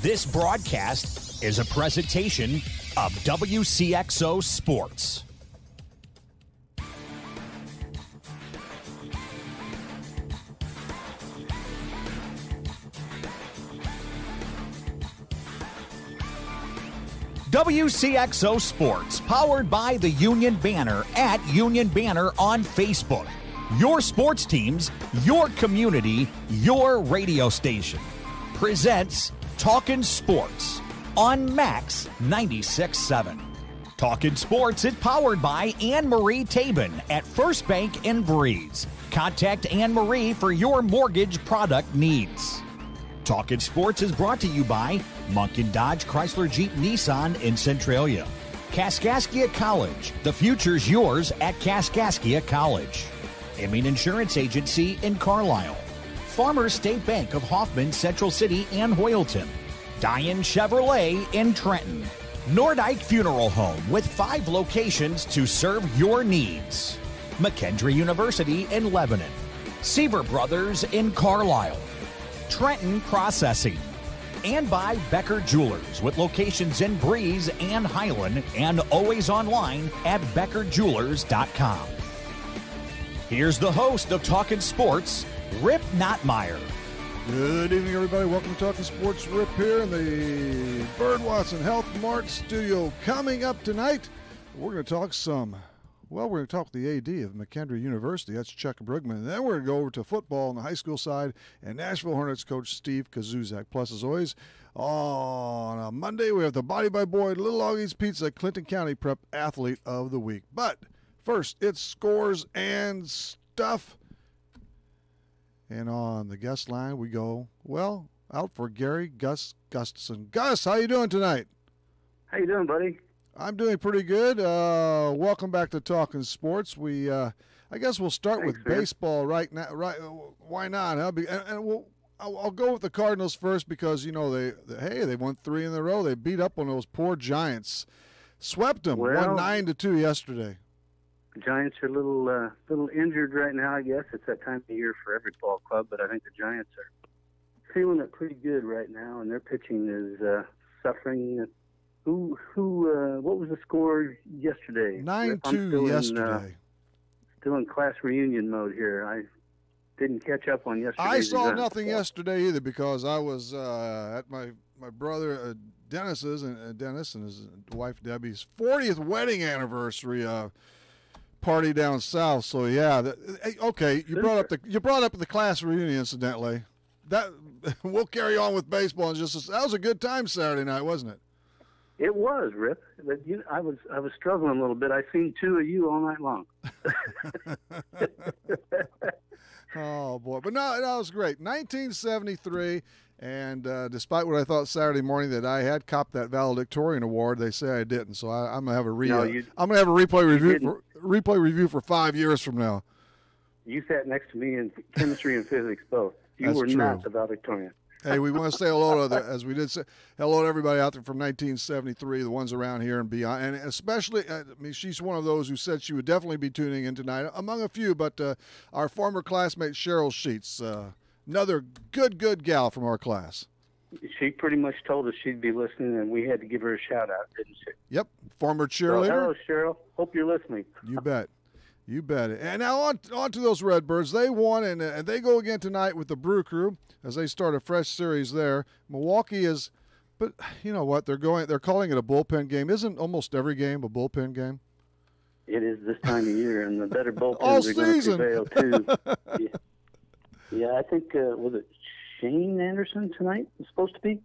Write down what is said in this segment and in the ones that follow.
This broadcast is a presentation of Wcxo Sports. Wcxo Sports, powered by the Union Banner at Union Banner on Facebook. Your sports teams, your community, your radio station. Presents Talkin' Sports on Max 96.7. Talkin' Sports is powered by Anne-Marie Tabin at First Bank in Breeze. Contact Anne-Marie for your mortgage product needs. Talkin' Sports is brought to you by Munkin Dodge Chrysler Jeep Nissan in Centralia. Kaskaskia College. The future's yours at Kaskaskia College. Emin Insurance Agency in Carlisle. Farmers State Bank of Hoffman, Central City, and Hoyleton. Diane Chevrolet in Trenton. Nordike Funeral Home with 5 locations to serve your needs. McKendree University in Lebanon. Seaver Brothers in Carlisle. Trenton Processing. And by Becker Jewelers with locations in Breeze and Highland and always online at beckerjewelers.com. Here's the host of Talkin' Sports, Rip Notmeyer. Good evening, everybody. Welcome to Talkin' Sports. Rip here in the Bird Watson Health Mart studio. Coming up tonight, we're going to talk we're going to talk with the AD of McKendree University. That's Chuck Brugman. And then we're going to go over to football on the high school side and Nashville Hornets coach Steve Kazuzak. Plus, as always, on a Monday, we have the Body by Boyd Little Augie's Pizza Clinton County Prep Athlete of the Week. But first, it's scores and stuff. And on the guest line, we go, out for Gary Gus Gustafson. Gus, how you doing tonight? How you doing, buddy? I'm doing pretty good. Welcome back to Talkin' Sports. I guess we'll start with baseball right now. Right? Why not? I'll go with the Cardinals first because they won 3 in a row. They beat up on those poor Giants, swept them, won 9-2 yesterday. The Giants are a little injured right now. I guess it's that time of year for every ball club, but I think the Giants are feeling it pretty good right now, and their pitching is suffering. What was the score yesterday? 9-2 yesterday. Still in class reunion mode here. I didn't catch up on yesterday. I saw nothing yesterday either because I was at my brother Dennis's and Dennis and his wife Debbie's 40th wedding anniversary party down south. So yeah, okay. You brought up the class reunion incidentally. That we'll carry on with baseball. And that was a good time Saturday night, wasn't it? It was, Rip. But I was struggling a little bit. I seen 2 of you all night long. Oh boy, but no, that was great. 1973, and despite what I thought Saturday morning that I had copped that valedictorian award, they say I didn't. So I'm gonna have a replay review for 5 years from now. You sat next to me in chemistry and physics both. You were true. Not the valedictorian. Hey, we want to say hello to as we did say hello to everybody out there from 1973, the ones around here and beyond, and especially, she's one of those who said she would definitely be tuning in tonight, among a few, but our former classmate Cheryl Sheets, another good gal from our class. She pretty much told us she'd be listening, and we had to give her a shout-out, didn't she? Yep, former cheerleader. Hello, Cheryl. Hope you're listening. You bet. You bet it. And now on to those Redbirds. They won, and they go again tonight with the Brew Crew as they start a fresh series there. Milwaukee is, but you know what? They're calling it a bullpen game. Isn't almost every game a bullpen game? It is this time of year, and the better bullpens are going to prevail too. Yeah, I think was it Shane Anderson tonight was supposed to be,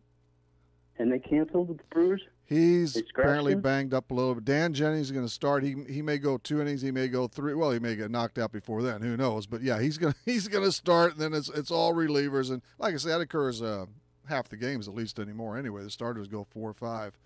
and they canceled with the Brewers. He's apparently banged up a little bit. Dan Jennings is going to start. He may go 2 innings. He may go 3. Well, he may get knocked out before then. Who knows? But yeah, he's gonna start. And then it's all relievers. And like I said, that occurs half the games at least anymore. Anyway, the starters go 4 or 5.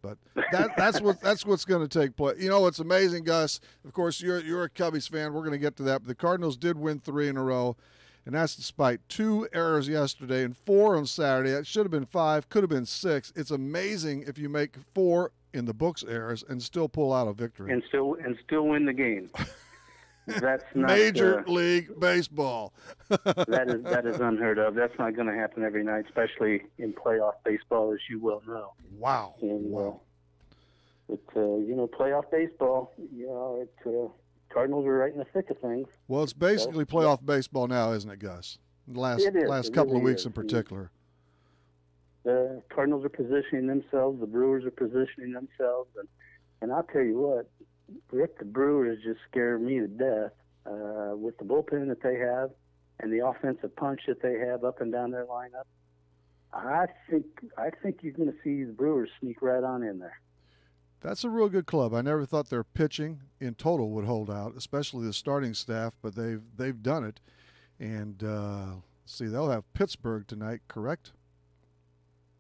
But that's what's going to take place. You know what's amazing, Gus? Of course, you're a Cubbies fan. We're going to get to that. But the Cardinals did win 3 in a row. And that's despite 2 errors yesterday and 4 on Saturday. It should have been 5, could have been 6. It's amazing if you make 4 in the books errors and still pull out a victory. And still win the game. That's not Major League Baseball. that is unheard of. That's not going to happen every night, especially in playoff baseball, as you well know. Wow. And, wow. Playoff baseball, Cardinals are right in the thick of things. Well, it's basically playoff baseball now, isn't it, Gus? The last couple of weeks in particular. The Cardinals are positioning themselves. The Brewers are positioning themselves. And I'll tell you what, Rick, the Brewers just scare me to death with the bullpen that they have and the offensive punch that they have up and down their lineup. I think you're going to see the Brewers sneak right on in there. That's a real good club. I never thought their pitching in total would hold out, especially the starting staff, but they've done it. And see, they'll have Pittsburgh tonight, correct?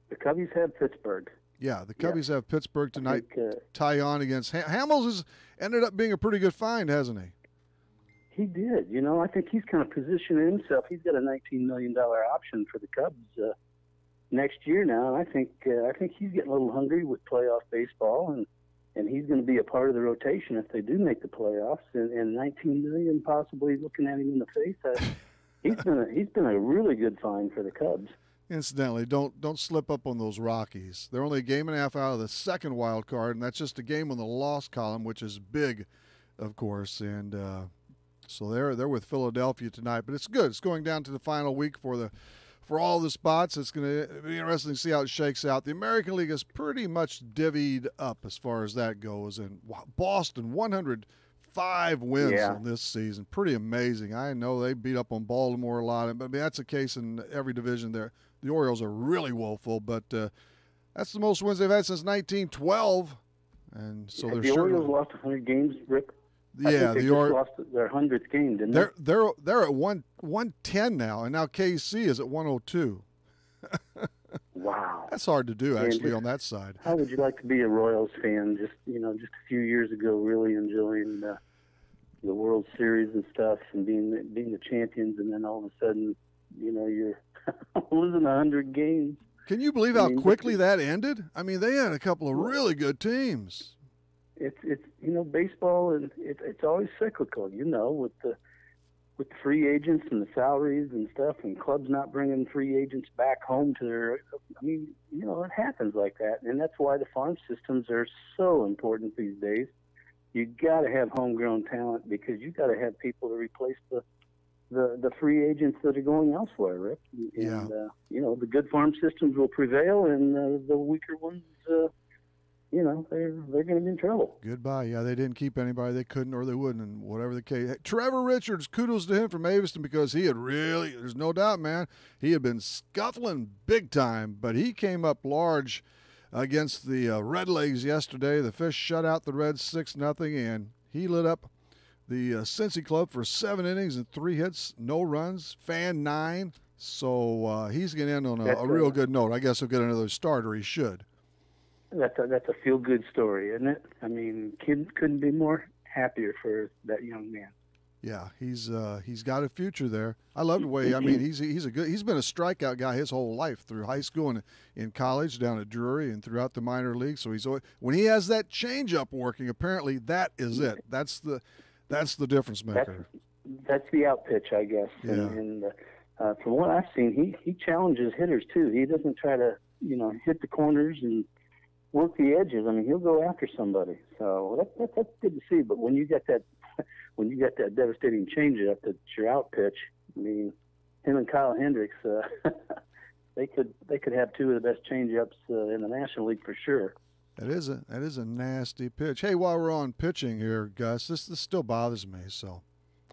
The Cubbies have Pittsburgh. Yeah, the Cubbies have Pittsburgh tonight. Tie on against Hamels has ended up being a pretty good find, hasn't he? He did. I think he's kind of positioning himself. He's got a $19 million option for the Cubs next year now. And I think he's getting a little hungry with playoff baseball, and he's going to be a part of the rotation if they do make the playoffs. And $19 million possibly looking at him in the face. He's been a really good find for the Cubs. Incidentally, don't slip up on those Rockies. They're only a game and a half out of the second wild card, and that's just a game on the loss column, which is big, of course. And so they're with Philadelphia tonight. But it's good. It's going down to the final week for all the spots. It's going to be interesting to see how it shakes out. The American League is pretty much divvied up as far as that goes. And Boston, 105 wins on this season. Pretty amazing. I know they beat up on Baltimore a lot, but that's the case in every division there. The Orioles are really woeful, but that's the most wins they've had since 1912. And so the Orioles lost 100 games, Rick. Yeah, they lost their 100th game, didn't they? They're at 110 now, and now KC is at 102. Wow, that's hard to do actually on that side. How would you like to be a Royals fan? Just a few years ago, really enjoying the World Series and stuff, and being the champions, and then all of a sudden, you're losing 100 games. Can you believe how quickly that ended? I mean, they had a couple of really good teams. It's baseball, and it's always cyclical. With the free agents and the salaries and stuff, and clubs not bringing free agents back home to their. It happens like that, and that's why the farm systems are so important these days. You got to have homegrown talent because you got to have people to replace the free agents that are going elsewhere, Rick. And, the good farm systems will prevail, and the weaker ones, they're going to be in trouble. Goodbye. Yeah, they didn't keep anybody they couldn't or they wouldn't, and whatever the case. Hey, Trevor Richards, kudos to him from Aviston because he had really, there's no doubt, man, he had been scuffling big time, but he came up large against the Redlegs yesterday. The Fish shut out the Reds 6-0, and he lit up the Cincy Club for 7 innings and 3 hits, no runs, fan 9. So he's going to end on a real good note. I guess he'll get another starter. He should. That's a feel-good story, isn't it? I mean, kid couldn't be more happier for that young man. Yeah, he's got a future there. I love the way. I mean, he's been a strikeout guy his whole life through high school and in college down at Drury and throughout the minor leagues. So he's always, when he has that changeup working, apparently that is it. That's the difference maker. That's the out pitch, I guess. Yeah. And from what I've seen, he challenges hitters too. He doesn't try to hit the corners and work the edges. I mean, he'll go after somebody. So that's good to see. But when you get that devastating changeup that's your out pitch, I mean, him and Kyle Hendricks, they could have 2 of the best changeups in the National League for sure. That is a nasty pitch. Hey, while we're on pitching here, Gus, this still bothers me, so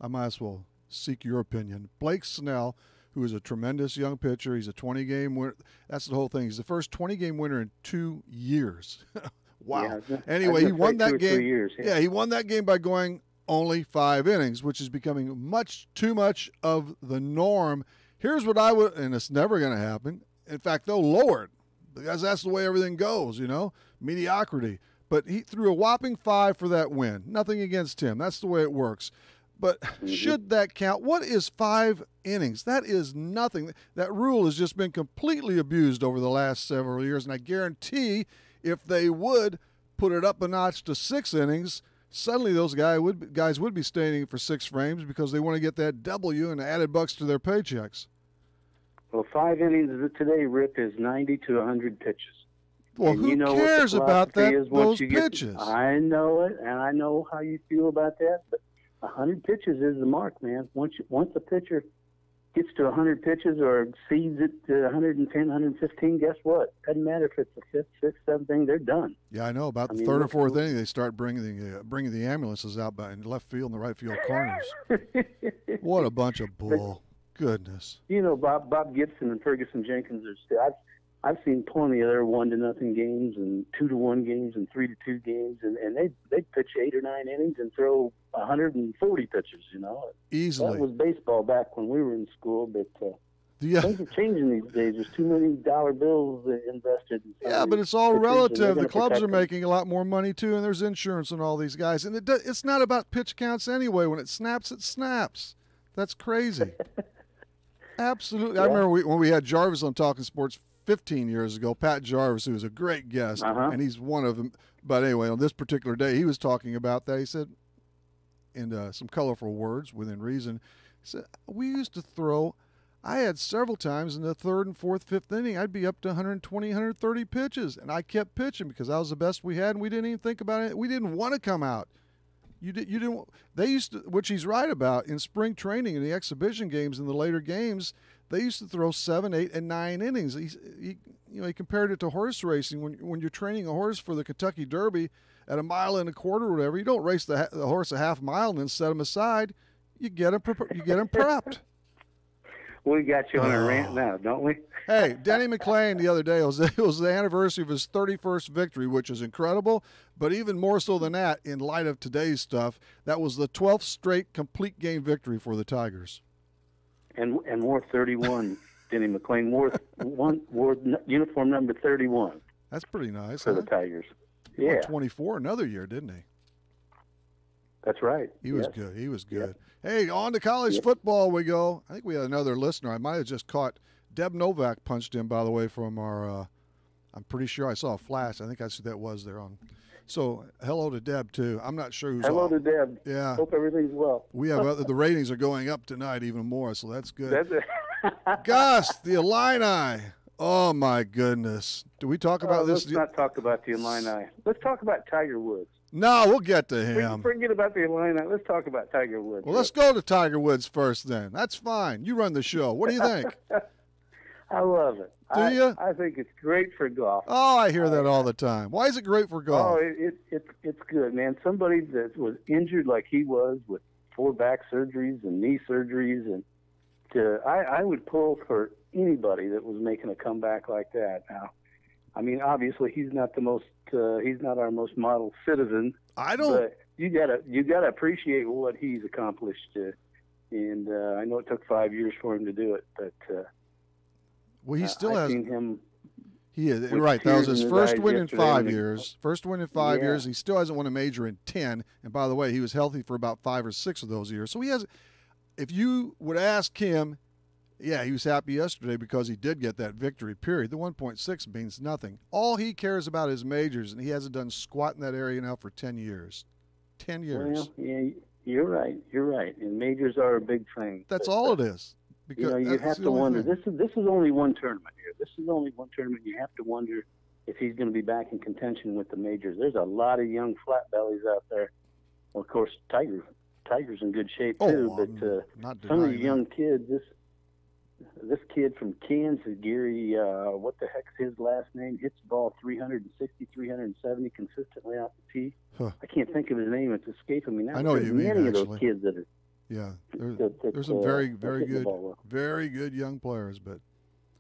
I might as well seek your opinion. Blake Snell, who is a tremendous young pitcher, he's a 20-game winner. That's the whole thing. He's the first 20-game winner in 2 years. Wow. Yeah, anyway, he won that game. 3 years, yeah, he won that game by going only 5 innings, which is becoming much too much of the norm. Here's what I would, and it's never going to happen. In fact, they'll lower it because that's the way everything goes, mediocrity. But he threw a whopping 5 for that win. Nothing against him. That's the way it works. But should that count? What is 5 innings? That is nothing. That rule has just been completely abused over the last several years, and I guarantee if they would put it up a notch to 6 innings, suddenly those guys would be staying for 6 frames because they want to get that W and added bucks to their paychecks. Well, 5 innings today, Rip, is 90 to 100 pitches. Well, and who you know cares about that? Those pitches. I know it, and I know how you feel about that. But 100 pitches is the mark, man. Once a pitcher gets to 100 pitches or exceeds it to 110, 115, guess what? Doesn't matter if it's the 5th, 6th, 7th inning, they're done. Yeah, I know. About the 3rd or 4th inning, they start bringing the ambulances out by in left field and the right field corners. What a bunch of bull. Goodness. You know, Bob Gibson and Ferguson Jenkins are still. I've seen plenty of their 1-0 games and 2-1 games and 3-2 games, and they pitch 8 or 9 innings and throw 140 pitches. You know, easily. That was baseball back when we were in school, but things are changing these days. There's too many dollar bills invested. Yeah, but it's all relative. The clubs are making a lot more money too, and there's insurance on all these guys. And it's not about pitch counts anyway. When it snaps, it snaps. That's crazy. Absolutely. Yeah. I remember when we had Jarvis on Talkin Sports 15 years ago, Pat Jarvis, who was a great guest, and he's one of them. But anyway, on this particular day, he was talking about that. He said, in some colorful words, within reason, he said, we used to throw, I had several times in the 3rd and 4th, 5th inning, I'd be up to 120, 130 pitches, and I kept pitching because I was the best we had, and we didn't even think about it. We didn't want to come out. You didn't. They used to, which he's right about, in spring training in the exhibition games in the later games, they used to throw 7, 8, and 9 innings. He compared it to horse racing. When you're training a horse for the Kentucky Derby at 1.25 miles or whatever, you don't race the horse a half mile and then set him aside. You get him prepped. We got you on a rant now, don't we? Hey, Denny McClain the other day, it was the anniversary of his 31st victory, which is incredible. But even more so than that, in light of today's stuff, that was the 12th straight complete game victory for the Tigers. And wore 31, Denny McClain wore uniform number 31. That's pretty nice for the Tigers. He won 24 another year, didn't he? That's right. He was good. He was good. Yep. Hey, on to college football we go. I think we had another listener. I might have just caught Deb Novak punched in, by the way, from our I'm pretty sure I saw a flash. I think that's who that was there on. So hello to Deb too. I'm not sure who's hello on. to Deb. Yeah. Hope everything's well. We have the ratings are going up tonight even more, so that's good. That's it. Gus, the Illini. Oh my goodness. Do we talk about this? Let's not talk about the Illini. Let's talk about Tiger Woods. No, we'll get to him. Forget about the Illini. Let's talk about Tiger Woods. Well, let's go to Tiger Woods first then. That's fine. You run the show. What do you think? I love it. Do you? I think it's great for golf. Oh, I hear that all the time. Why is it great for golf? Oh, it's good, man. Somebody that was injured like he was with 4 back surgeries and knee surgeries, and I would pull for anybody that was making a comeback like that. Now, I mean, obviously he's not he's not our most model citizen. I don't. But you gotta appreciate what he's accomplished, and I know it took 5 years for him to do it, but. Well, he still has. Seen him. He is right. That was his first win in 5 years. First win in 5 years. He still hasn't won a major in 10. And by the way, he was healthy for about 5 or 6 of those years. So he has. If you would ask him, yeah, he was happy yesterday because he did get that victory. Period. The 1.6 means nothing. All he cares about is majors, and he hasn't done squat in that area now for 10 years. 10 years. Well, yeah, you're right. You're right. And majors are a big thing. That's all it is. Because you have to wonder. This is only one tournament here. This is only one tournament. You have to wonder if he's going to be back in contention with the majors. There's a lot of young flat bellies out there. Well, of course, Tiger's in good shape too. But some of the young kids, this kid from Kansas, Gary, what the heck's his last name? Hits the ball 360, 370 consistently off the tee. Huh. I can't think of his name. It's escaping me now. I know what you mean. Many actually. of those kids that are. Yeah, there's some very good young players, but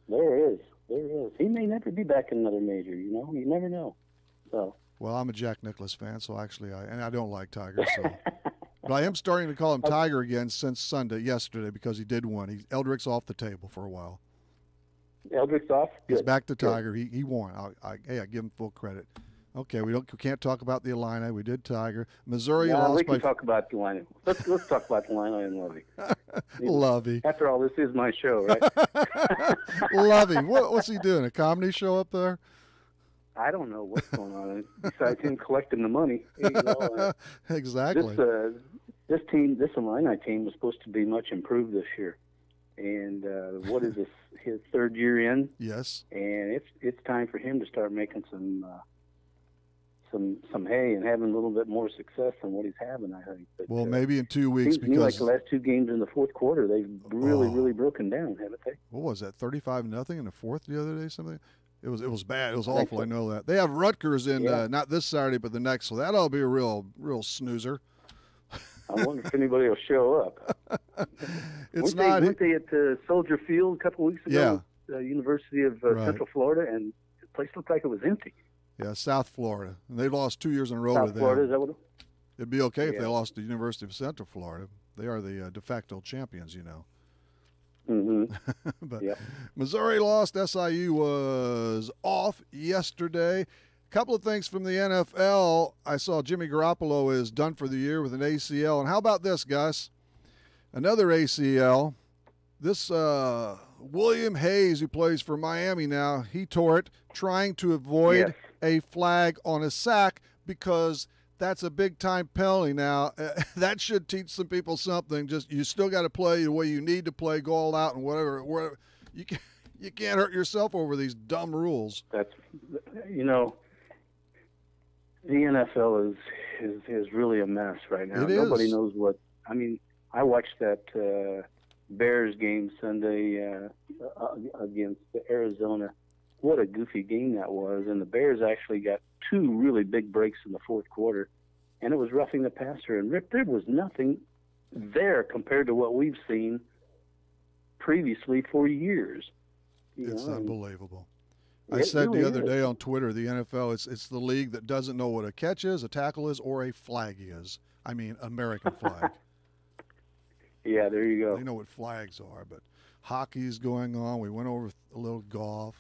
there is. He may never be back in another major. You know, you never know. So. Well, I'm a Jack Nicklaus fan, so actually, I don't like Tiger, so. But I am starting to call him Tiger again since yesterday, because he did win. Eldrick's off the table for a while. Eldrick's off. He's back to Tiger. He won. I give him full credit. Okay, we can't talk about the Illini. We did Tiger. Missouri lost we can talk about the Illini. Let's talk about the Illini and Lovey. Lovey. After all, this is my show, right? Lovey. What's he doing? A comedy show up there? I don't know what's going on besides him collecting the money. Exactly. This Illini team was supposed to be much improved this year, and what is this? His third year in. Yes. And it's time for him to start making some hay and having a little bit more success than what he's having, I think. But, well, maybe in 2 weeks, because like the last two games in the fourth quarter, they've really broken down, haven't they? What was that? 35-0 in the fourth the other day? Something. It was bad. It was awful. I know that. They have Rutgers in not this Saturday, but the next. So that'll be a real snoozer. I wonder if anybody will show up. Weren't they at Soldier Field a couple weeks ago? Yeah. University of Central Florida, and the place looked like it was empty. Yeah, South Florida. And they lost 2 years in a row South to them. Florida, is that what It'd be okay if they lost to the University of Central Florida. They are the de facto champions, you know. Mm-hmm. But Missouri lost. SIU was off yesterday. A couple of things from the NFL. I saw Jimmy Garoppolo is done for the year with an ACL. And how about this, Gus? Another ACL. This William Hayes, who plays for Miami now, he tore it trying to avoid a flag on a sack because that's a big-time penalty now. That should teach some people something. Just you still got to play the way you need to play, go all out and whatever. You can't hurt yourself over these dumb rules. That's the NFL is really a mess right now. Nobody knows what. I mean, I watched that Bears game Sunday against Arizona. What a goofy game that was, and the Bears actually got two really big breaks in the fourth quarter, and it was roughing the passer. And Rip, there was nothing there compared to what we've seen previously for years. It's unbelievable. I said the other day on Twitter, the NFL, it's the league that doesn't know what a catch is, a tackle is, or a flag is. I mean, American flag. Yeah, there you go. They know what flags are, but hockey's going on. We went over a little golf.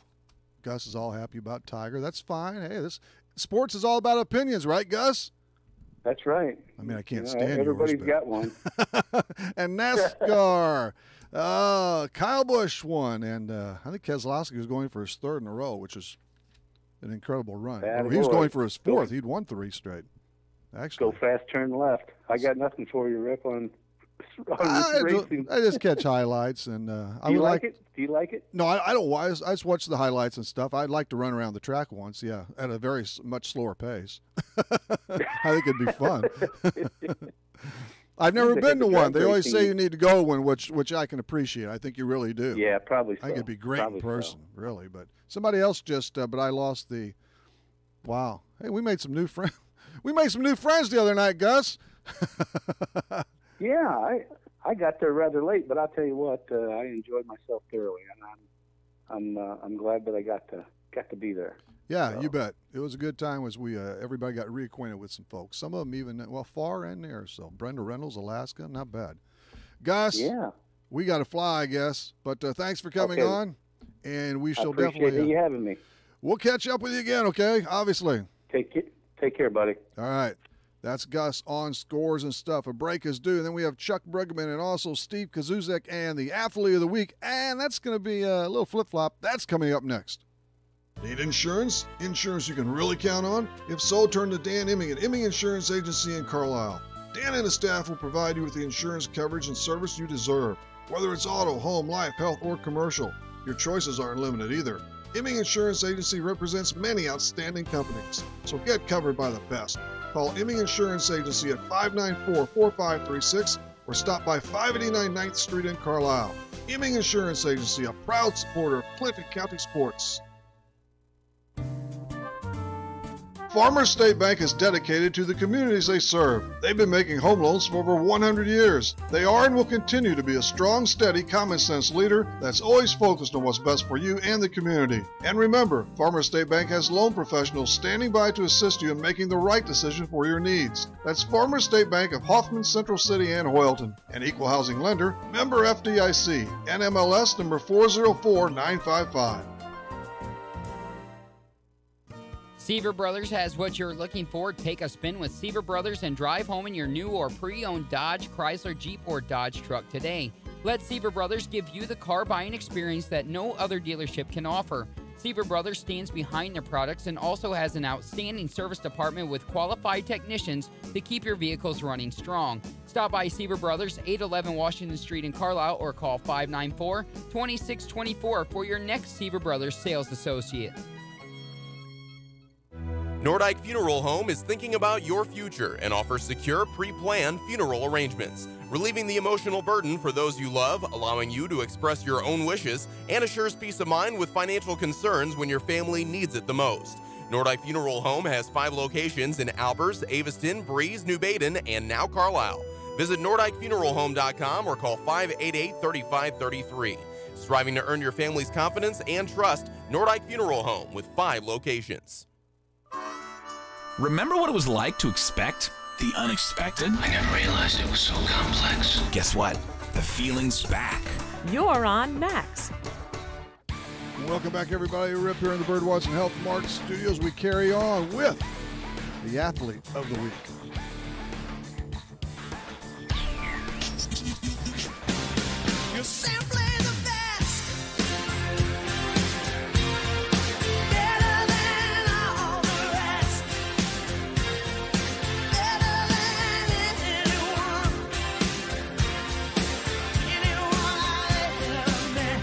Gus is all happy about Tiger. That's fine. Hey, this sports is all about opinions, right, Gus? That's right. I mean, I can't stand everybody's got one. And NASCAR, Kyle Busch won, and I think Keselowski was going for his third in a row, which is an incredible run. He was going for his fourth. He'd won 3 straight. Actually, go fast, turn left. I got nothing for you, Rick, on racing. I just catch highlights, and Do you like it? Do you like it? No, I don't. I just watch the highlights and stuff. I'd like to run around the track once, at a very much slower pace. I think it'd be fun. I've never been to one. They always say you need to go one, which I can appreciate. I think you really do. Yeah, probably so. I think it'd be great in person, really. But somebody else but I lost the. Wow. Hey, we made some new friends. We made some new friends the other night, Gus. Yeah, I got there rather late, but I'll tell you what, I enjoyed myself thoroughly, and I'm glad that I got to be there. Yeah, so. You bet. It was a good time as we everybody got reacquainted with some folks. Some of them even far and near. So Brenda Reynolds, Alaska, not bad. Gus, we got to fly, I guess. But thanks for coming on, and we shall appreciate you having me. We'll catch up with you again, okay? Obviously. Take care, buddy. All right. That's Gus on scores and stuff. A break is due. And then we have Chuck Bruggeman and also Steve Kazuzek and the Athlete of the Week. And that's going to be a little flip-flop. That's coming up next. Need insurance? Insurance you can really count on? If so, turn to Dan Imming at Imming Insurance Agency in Carlisle. Dan and his staff will provide you with the insurance coverage and service you deserve. Whether it's auto, home, life, health, or commercial, your choices aren't limited either. Imming Insurance Agency represents many outstanding companies, so get covered by the best. Call Imming Insurance Agency at 594-4536 or stop by 589 9th Street in Carlisle. Imming Insurance Agency, a proud supporter of Clinton County sports. Farmers State Bank is dedicated to the communities they serve. They've been making home loans for over 100 years. They are and will continue to be a strong, steady, common-sense leader that's always focused on what's best for you and the community. And remember, Farmers State Bank has loan professionals standing by to assist you in making the right decision for your needs. That's Farmers State Bank of Hoffman, Central City, and Hoyleton. An equal housing lender, member FDIC, NMLS number 404955. Seaver Brothers has what you're looking for. Take a spin with Seaver Brothers and drive home in your new or pre-owned Dodge, Chrysler, Jeep, or Dodge truck today. Let Seaver Brothers give you the car buying experience that no other dealership can offer. Seaver Brothers stands behind their products and also has an outstanding service department with qualified technicians to keep your vehicles running strong. Stop by Seaver Brothers, 811 Washington Street in Carlisle, or call 594-2624 for your next Seaver Brothers sales associate. Nordyke Funeral Home is thinking about your future and offers secure, pre-planned funeral arrangements, relieving the emotional burden for those you love, allowing you to express your own wishes, and assures peace of mind with financial concerns when your family needs it the most. Nordyke Funeral Home has 5 locations in Albers, Aveston, Breeze, New Baden, and now Carlisle. Visit NordikeFuneralHome.com or call 588-3533. Striving to earn your family's confidence and trust, Nordyke Funeral Home with 5 locations. Remember what it was like to expect the unexpected? I never realized it was so complex. Guess what? The feeling's back. You're on Max. Welcome back, everybody. We're up here in the Birdwatch and Health Mart studios. We carry on with the Athlete of the Week. You're simply the best. Better than all the rest. Better than anyone. Anyone I've ever met.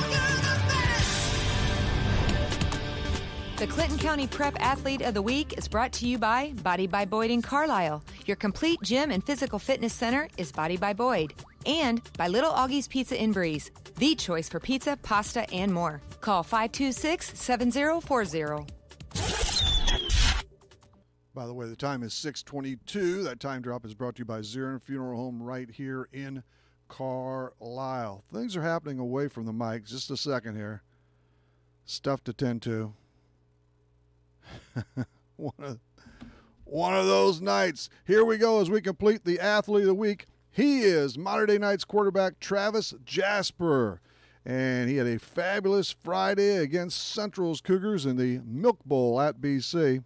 You're the best. The Clinton County Prep Athlete of the Week is brought to you by Body by Boyd in Carlisle. Your complete gym and physical fitness center is Body by Boyd. And by Little Augie's Pizza in Breeze, the choice for pizza, pasta, and more. Call 526-7040. By the way, the time is 6:22. That time drop is brought to you by Zirin Funeral Home right here in Carlisle. Things are happening away from the mic. Just a second here. Stuff to tend to. One of those nights. Here we go as we complete the Athlete of the Week. He is Modern Day Knights quarterback Travis Jasper. And he had a fabulous Friday against Central's Cougars in the Milk Bowl at BC.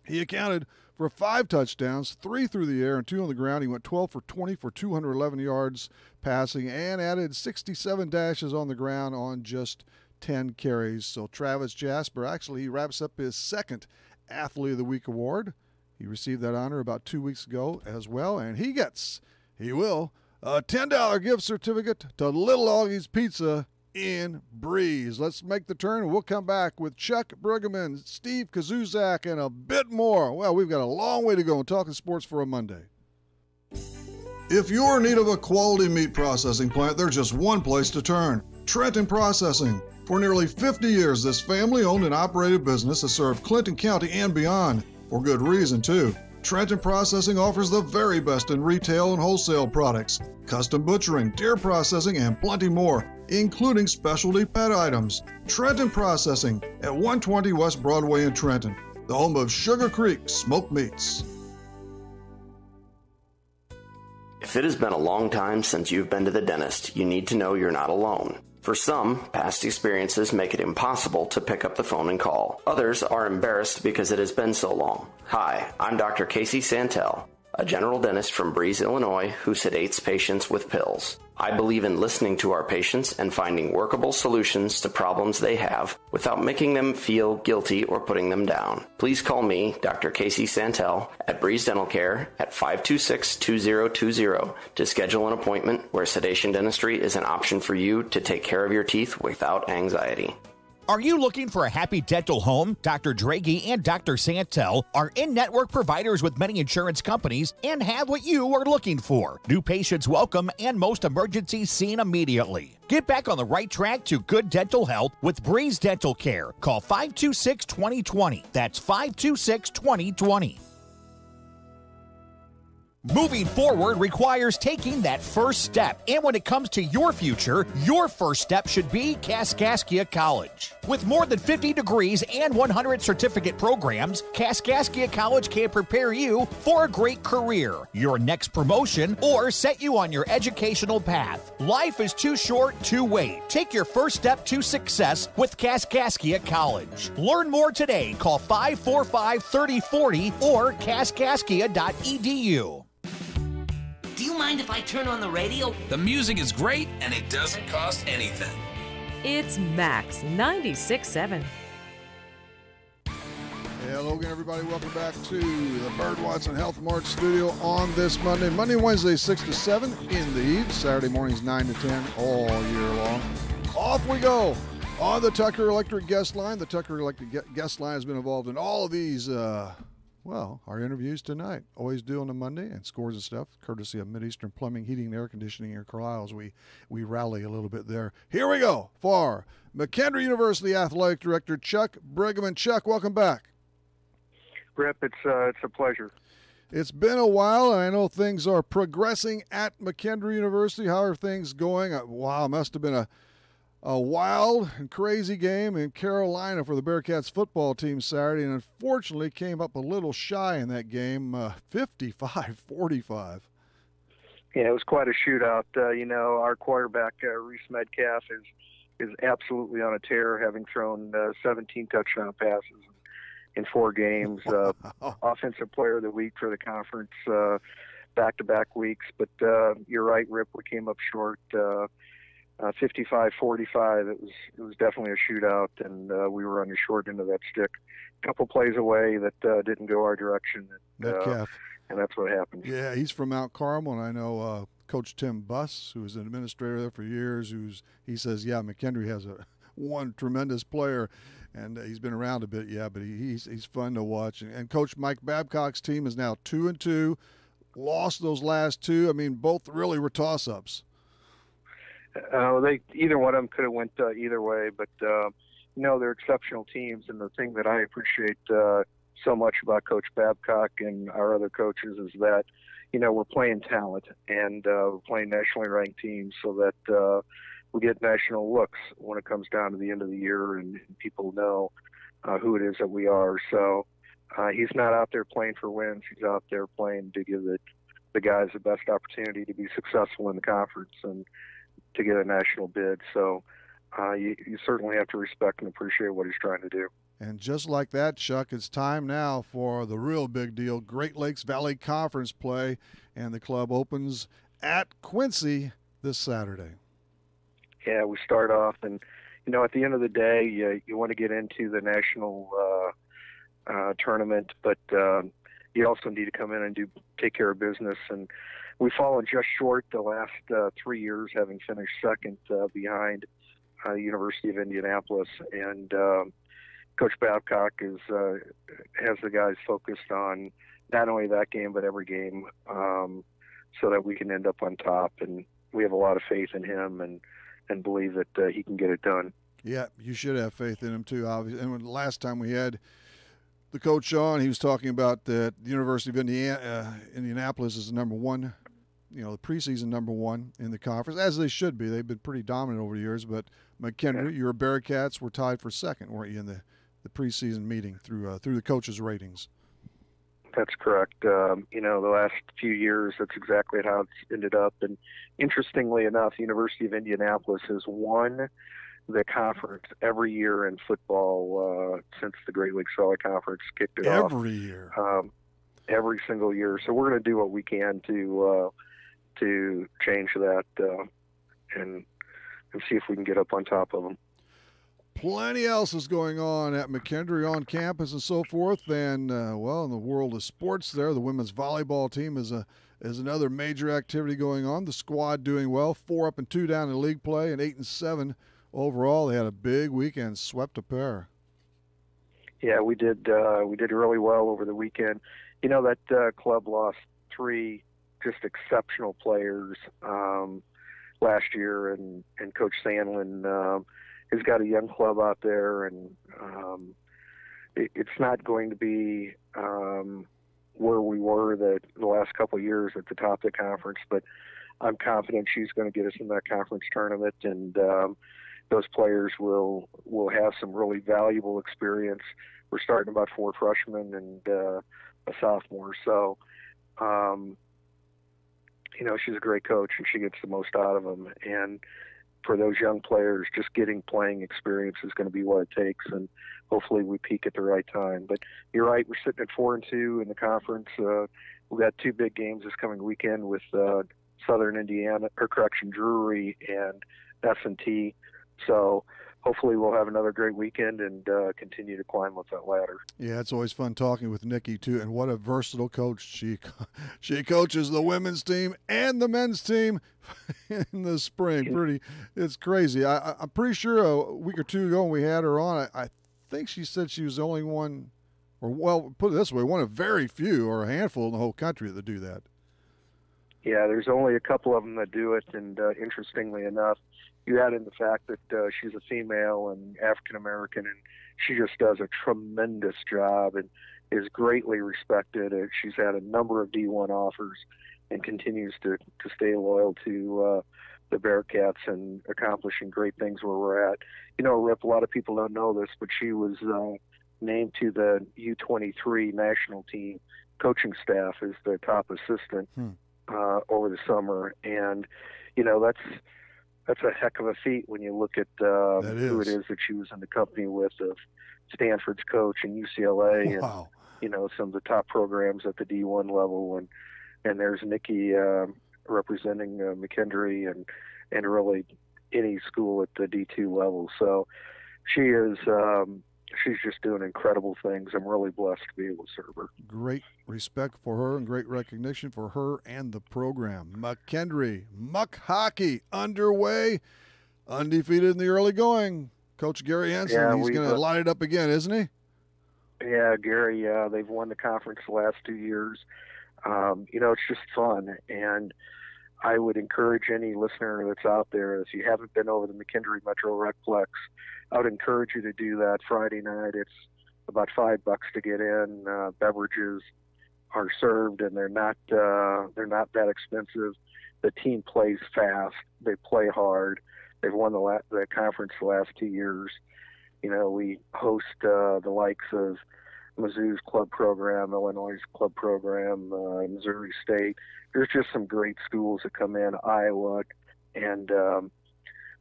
He accounted for 5 touchdowns, 3 through the air and 2 on the ground. He went 12 for 20 for 211 yards passing and added 67 dashes on the ground on just 10 carries. So Travis Jasper, actually, he wraps up his second Athlete of the Week award. He received that honor about 2 weeks ago as well, and he will, a $10 gift certificate to Little Augie's Pizza in Breeze. Let's make the turn, and we'll come back with Chuck Brueggemann, Steve Kazuzak, and a bit more. Well, we've got a long way to go in talking sports for a Monday. If you're in need of a quality meat processing plant, there's just one place to turn: Trenton Processing. For nearly 50 years, this family-owned and operated business has served Clinton County and beyond, for good reason, too. Trenton Processing offers the very best in retail and wholesale products, custom butchering, deer processing, and plenty more, including specialty pet items. Trenton Processing at 120 West Broadway in Trenton, the home of Sugar Creek Smoked Meats. If it has been a long time since you've been to the dentist, you need to know you're not alone. For some, past experiences make it impossible to pick up the phone and call. Others are embarrassed because it has been so long. Hi, I'm Dr. Casey Santel, a general dentist from Breeze, Illinois, who sedates patients with pills. I believe in listening to our patients and finding workable solutions to problems they have without making them feel guilty or putting them down. Please call me, Dr. Casey Santel, at Breeze Dental Care at 526-2020 to schedule an appointment where sedation dentistry is an option for you to take care of your teeth without anxiety. Are you looking for a happy dental home? Dr. Draghi and Dr. Santel are in-network providers with many insurance companies and have what you are looking for. New patients welcome and most emergencies seen immediately. Get back on the right track to good dental health with Breeze Dental Care. Call 526-2020. That's 526-2020. Moving forward requires taking that first step. And when it comes to your future, your first step should be Kaskaskia College. With more than 50 degrees and 100 certificate programs, Kaskaskia College can prepare you for a great career, your next promotion, or set you on your educational path. Life is too short to wait. Take your first step to success with Kaskaskia College. Learn more today. Call 545-3040 or kaskaskia.edu. Do you mind if I turn on the radio? The music is great, and it doesn't cost anything. It's Max 96.7. Yeah, Logan, everybody, welcome back to the Bird Watson Health Mart studio on this Monday. Monday, Wednesday, 6 to 7 in the eve. Saturday mornings, 9 to 10 all year long. Off we go on the Tucker Electric guest line. The Tucker Electric guest line has been involved in all of these, our interviews tonight. Always do on a Monday, and scores of stuff, courtesy of Mideastern Plumbing, Heating, and Air Conditioning in Carlisle as we rally a little bit there. Here we go for McKendree University Athletic Director Chuck Brigham. And Chuck, welcome back. Rip, it's a pleasure. It's been a while, and I know things are progressing at McKendree University. How are things going? Wow, it must have been a wild and crazy game in Carolina for the Bearcats football team Saturday, and unfortunately came up a little shy in that game, 55-45. Yeah, it was quite a shootout. Our quarterback, Reese Metcalf, is absolutely on a tear, having thrown 17 touchdown passes in 4 games. Offensive Player of the Week for the conference back-to-back weeks. But you're right, Rip, we came up short 55-45. It was definitely a shootout, and we were on the short end of that stick. A couple plays away that didn't go our direction. Metcalf. And that's what happened. Yeah, he's from Mount Carmel, and I know Coach Tim Buss, who was an administrator there for years, he says, yeah, McKendree has one tremendous player, and he's been around a bit, but he's fun to watch. And Coach Mike Babcock's team is now 2-2, lost those last 2. I mean, both really were toss-ups. Either one of them could have went either way, but they're exceptional teams. And the thing that I appreciate so much about Coach Babcock and our other coaches is that we're playing talent, and we're playing nationally ranked teams, so that we get national looks when it comes down to the end of the year, and people know who it is that we are. So he's not out there playing for wins. He's out there playing to give the guys the best opportunity to be successful in the conference and to get a national bid. So you certainly have to respect and appreciate what he's trying to do. And just like that, Chuck, it's time now for the real big deal, Great Lakes Valley Conference play, and the club opens at Quincy this Saturday. Yeah, we start off, and at the end of the day, you want to get into the national tournament, but you also need to come in and take care of business. And we've fallen just short the last 3 years, having finished second behind University of Indianapolis. And Coach Babcock has the guys focused on not only that game but every game, so that we can end up on top. And we have a lot of faith in him and believe that he can get it done. Yeah, you should have faith in him too, obviously. And the last time we had the coach on, he was talking about that the University of Indianapolis is the number one, the preseason number 1 in the conference, as they should be. They've been pretty dominant over the years. But McKendree, your Bearcats were tied for second, weren't you, in the preseason meeting through the coaches' ratings? That's correct. The last few years, that's exactly how it's ended up. And interestingly enough, the University of Indianapolis has won the conference every year in football since the Great Lakes Valley Conference kicked it off. Every year. Every single year. So we're going to do what we can to change that and see if we can get up on top of them. Plenty else is going on at McKendree on campus and so forth. And, in the world of sports there, the women's volleyball team is another major activity going on. The squad doing well, 4 up and 2 down in league play, and 8 and 7 overall. They had a big weekend, swept a pair. Yeah, we did really well over the weekend. That club lost 3 just exceptional players last year, and Coach Sandlin has got a young club out there, and it's not going to be where we were the last couple of years at the top of the conference, but I'm confident she's going to get us in that conference tournament, and those players will have some really valuable experience. We're starting about 4 freshmen and a sophomore, so she's a great coach, and she gets the most out of them. And for those young players, just getting playing experience is going to be what it takes, and hopefully we peak at the right time. But you're right, we're sitting at 4-2 in the conference. We've got 2 big games this coming weekend with Drury and S&T. So hopefully we'll have another great weekend and continue to climb up that ladder. Yeah, it's always fun talking with Nikki too, and what a versatile coach she coaches the women's team and the men's team in the spring. It's crazy. I'm pretty sure a week or two ago when we had her on, I think she said she was the only one, or well, put it this way, one of very few or a handful in the whole country that do that. Yeah, there's only a couple of them that do it, and interestingly enough, you add in the fact that she's a female and African American, and she just does a tremendous job and is greatly respected. She's had a number of D1 offers and continues to stay loyal to the Bearcats and accomplishing great things where we're at. You know, Rip, a lot of people don't know this, but she was named to the U23 national team coaching staff as the top assistant over the summer. And, you know, that's a heck of a feat when you look at who it is that she was in the company with, of Stanford's coach and UCLA. Wow. And, you know, some of the top programs at the D1 level. And there's Nikki representing McKendree and really any school at the D2 level. So she is she's just doing incredible things. I'm really blessed to be able to serve her. Great respect for her and great recognition for her and the program. McKendree Muck Hockey underway, undefeated in the early going. Coach Gary Henson, he's going to light it up again, isn't he? Yeah, Gary, they've won the conference the last 2 years. You know, it's just fun, and I would encourage any listener that's out there, if you haven't been over the McKendree Metro Recplex, I would encourage you to do that Friday night. It's about $5 to get in. Beverages are served, and they're not that expensive. The team plays fast. They play hard. They've won the conference the last 2 years. You know, we host the likes of Mizzou's club program, Illinois' club program, Missouri State. There's just some great schools that come in, Iowa, and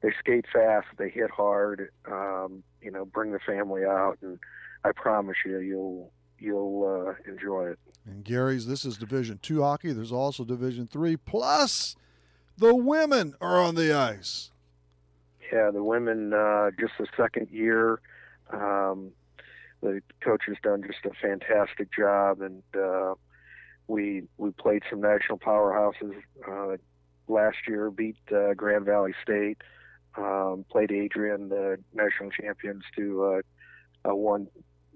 they skate fast, they hit hard, you know, bring the family out, and I promise you'll enjoy it. And Gary's, this is Division II hockey. There's also Division III, plus the women are on the ice. Yeah, the women, just the second year. The coach has done just a fantastic job, and we played some national powerhouses last year, beat Grand Valley State, played Adrian, the national champions, to a 1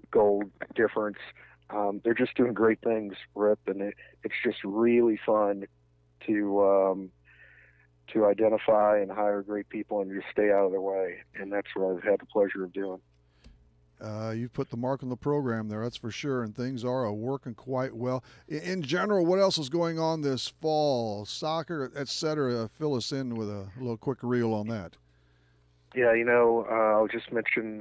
gold difference. They're just doing great things, Rip, and it's just really fun to identify and hire great people and just stay out of their way, and that's what I've had the pleasure of doing. You've put the mark on the program there, that's for sure, and things are working quite well. In general, what else is going on this fall? Soccer, et cetera. Fill us in with a little quick reel on that. Yeah, you know, I'll just mention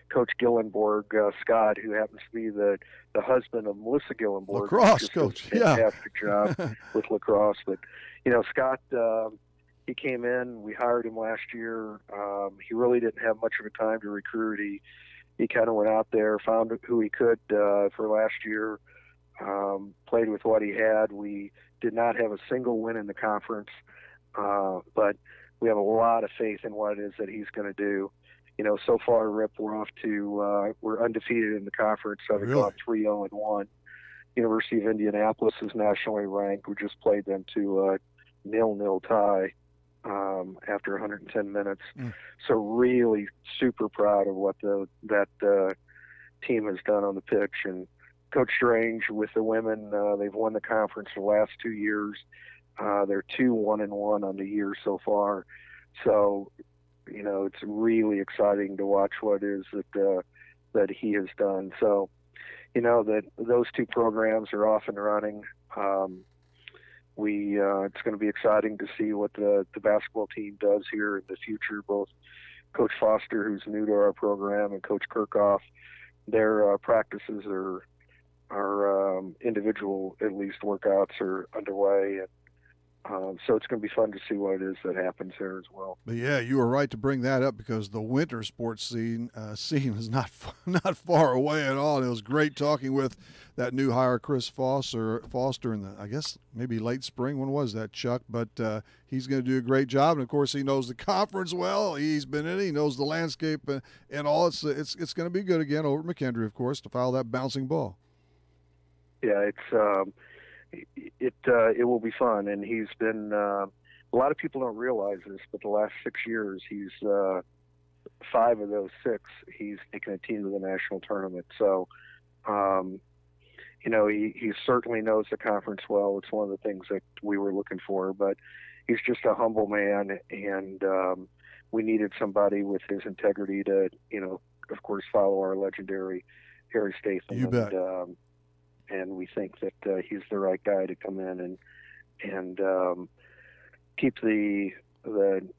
Coach Gillenborg, Scott, who happens to be the husband of Melissa Gillenborg. Lacrosse coach, fantastic job with lacrosse. But, you know, Scott, he came in, we hired him last year. He really didn't have much of a time to recruit. He kind of went out there, found who he could for last year, played with what he had. We did not have a single win in the conference, but we have a lot of faith in what it is that he's going to do. You know, so far, Rip, we're off to we're undefeated in the conference, having gone 3-0-1. University of Indianapolis is nationally ranked. We just played them to a 0-0 tie after 110 minutes. So really super proud of what that team has done on the pitch. And Coach Strange with the women, they've won the conference the last 2 years. They're 2-1-1 on the year so far. So, you know, it's really exciting to watch what it is that he has done. So, you know, that those two programs are off and running. It's going to be exciting to see what the basketball team does here in the future. Both Coach Foster, who's new to our program, and Coach Kirchhoff, their practices are individual, at least, workouts are underway, So it's going to be fun to see what it is that happens there as well. But yeah, you were right to bring that up because the winter sports scene is not not far away at all. And it was great talking with that new hire, Chris Foster in the, I guess maybe late spring. When was that, Chuck? But he's going to do a great job, and of course he knows the conference well. He's been in it. He knows the landscape and all. It's going to be good again over at McKendree, of course, to follow that bouncing ball. Yeah, it will be fun, and he's been. A lot of people don't realize this, but the last 6 years, he's 5 of those 6. He's taken a team to the national tournament. So, he certainly knows the conference well. It's one of the things that we were looking for, but he's just a humble man, and we needed somebody with his integrity to, of course, follow our legendary Harry Statham. You bet. And we think that he's the right guy to come in and keep the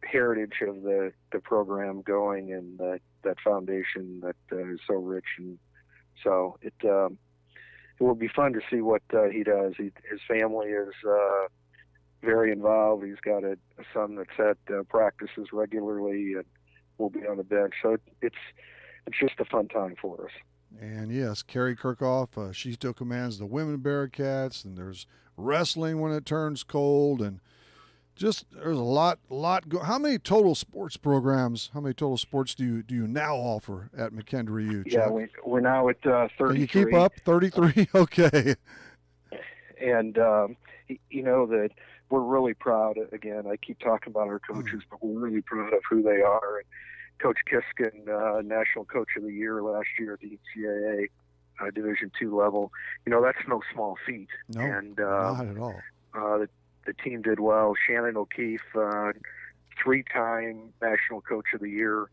heritage of the program going, and that foundation that is so rich. And so it will be fun to see what he does. His family is very involved. He's got a son that's at practices regularly and will be on the bench. So it's just a fun time for us. And yes, Carrie Kirkhoff, she still commands the women Bearcats, and there's wrestling when it turns cold, and just there's a lot. How many total sports do you now offer at McKendree U, Chuck? Yeah, we're now at 33. Can you keep up? 33? Okay. And that we're really proud. Again, I keep talking about our coaches, but we're really proud of who they are. And Coach Kiskin, National Coach of the Year last year at the NCAA Division II level. That's no small feat. No, and, not at all. The team did well. Shannon O'Keefe, 3-time National Coach of the Year.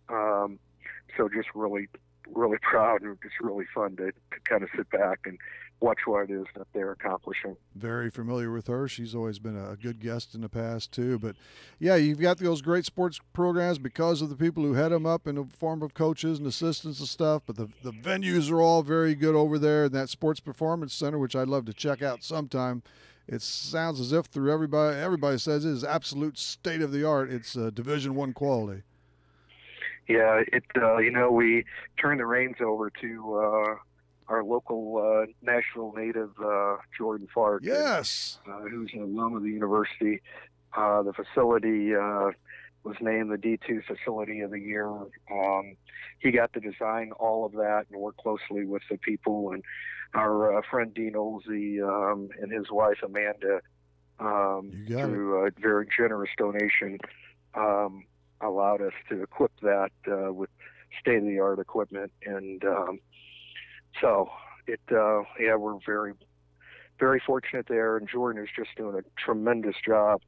So just really, really proud, and it's really fun to kind of sit back and watch what it is that they're accomplishing. Very familiar with her. She's always been a good guest in the past, too. But, yeah, you've got those great sports programs because of the people who head them up in the form of coaches and assistants and stuff. But the venues are all very good over there in that Sports Performance Center, which I'd love to check out sometime. It sounds as if through everybody says it is absolute state-of-the-art. It's Division I quality. Yeah, we turned the reins over to our local Nashville native, Jordan Fark. Yes. Who's an alum of the university. The facility was named the D2 Facility of the Year. He got to design all of that and work closely with the people. And our friend Dean Olsey and his wife Amanda, through a very generous donation, allowed us to equip that with state-of-the-art equipment. And so we're very, very fortunate there, and Jordan is just doing a tremendous job.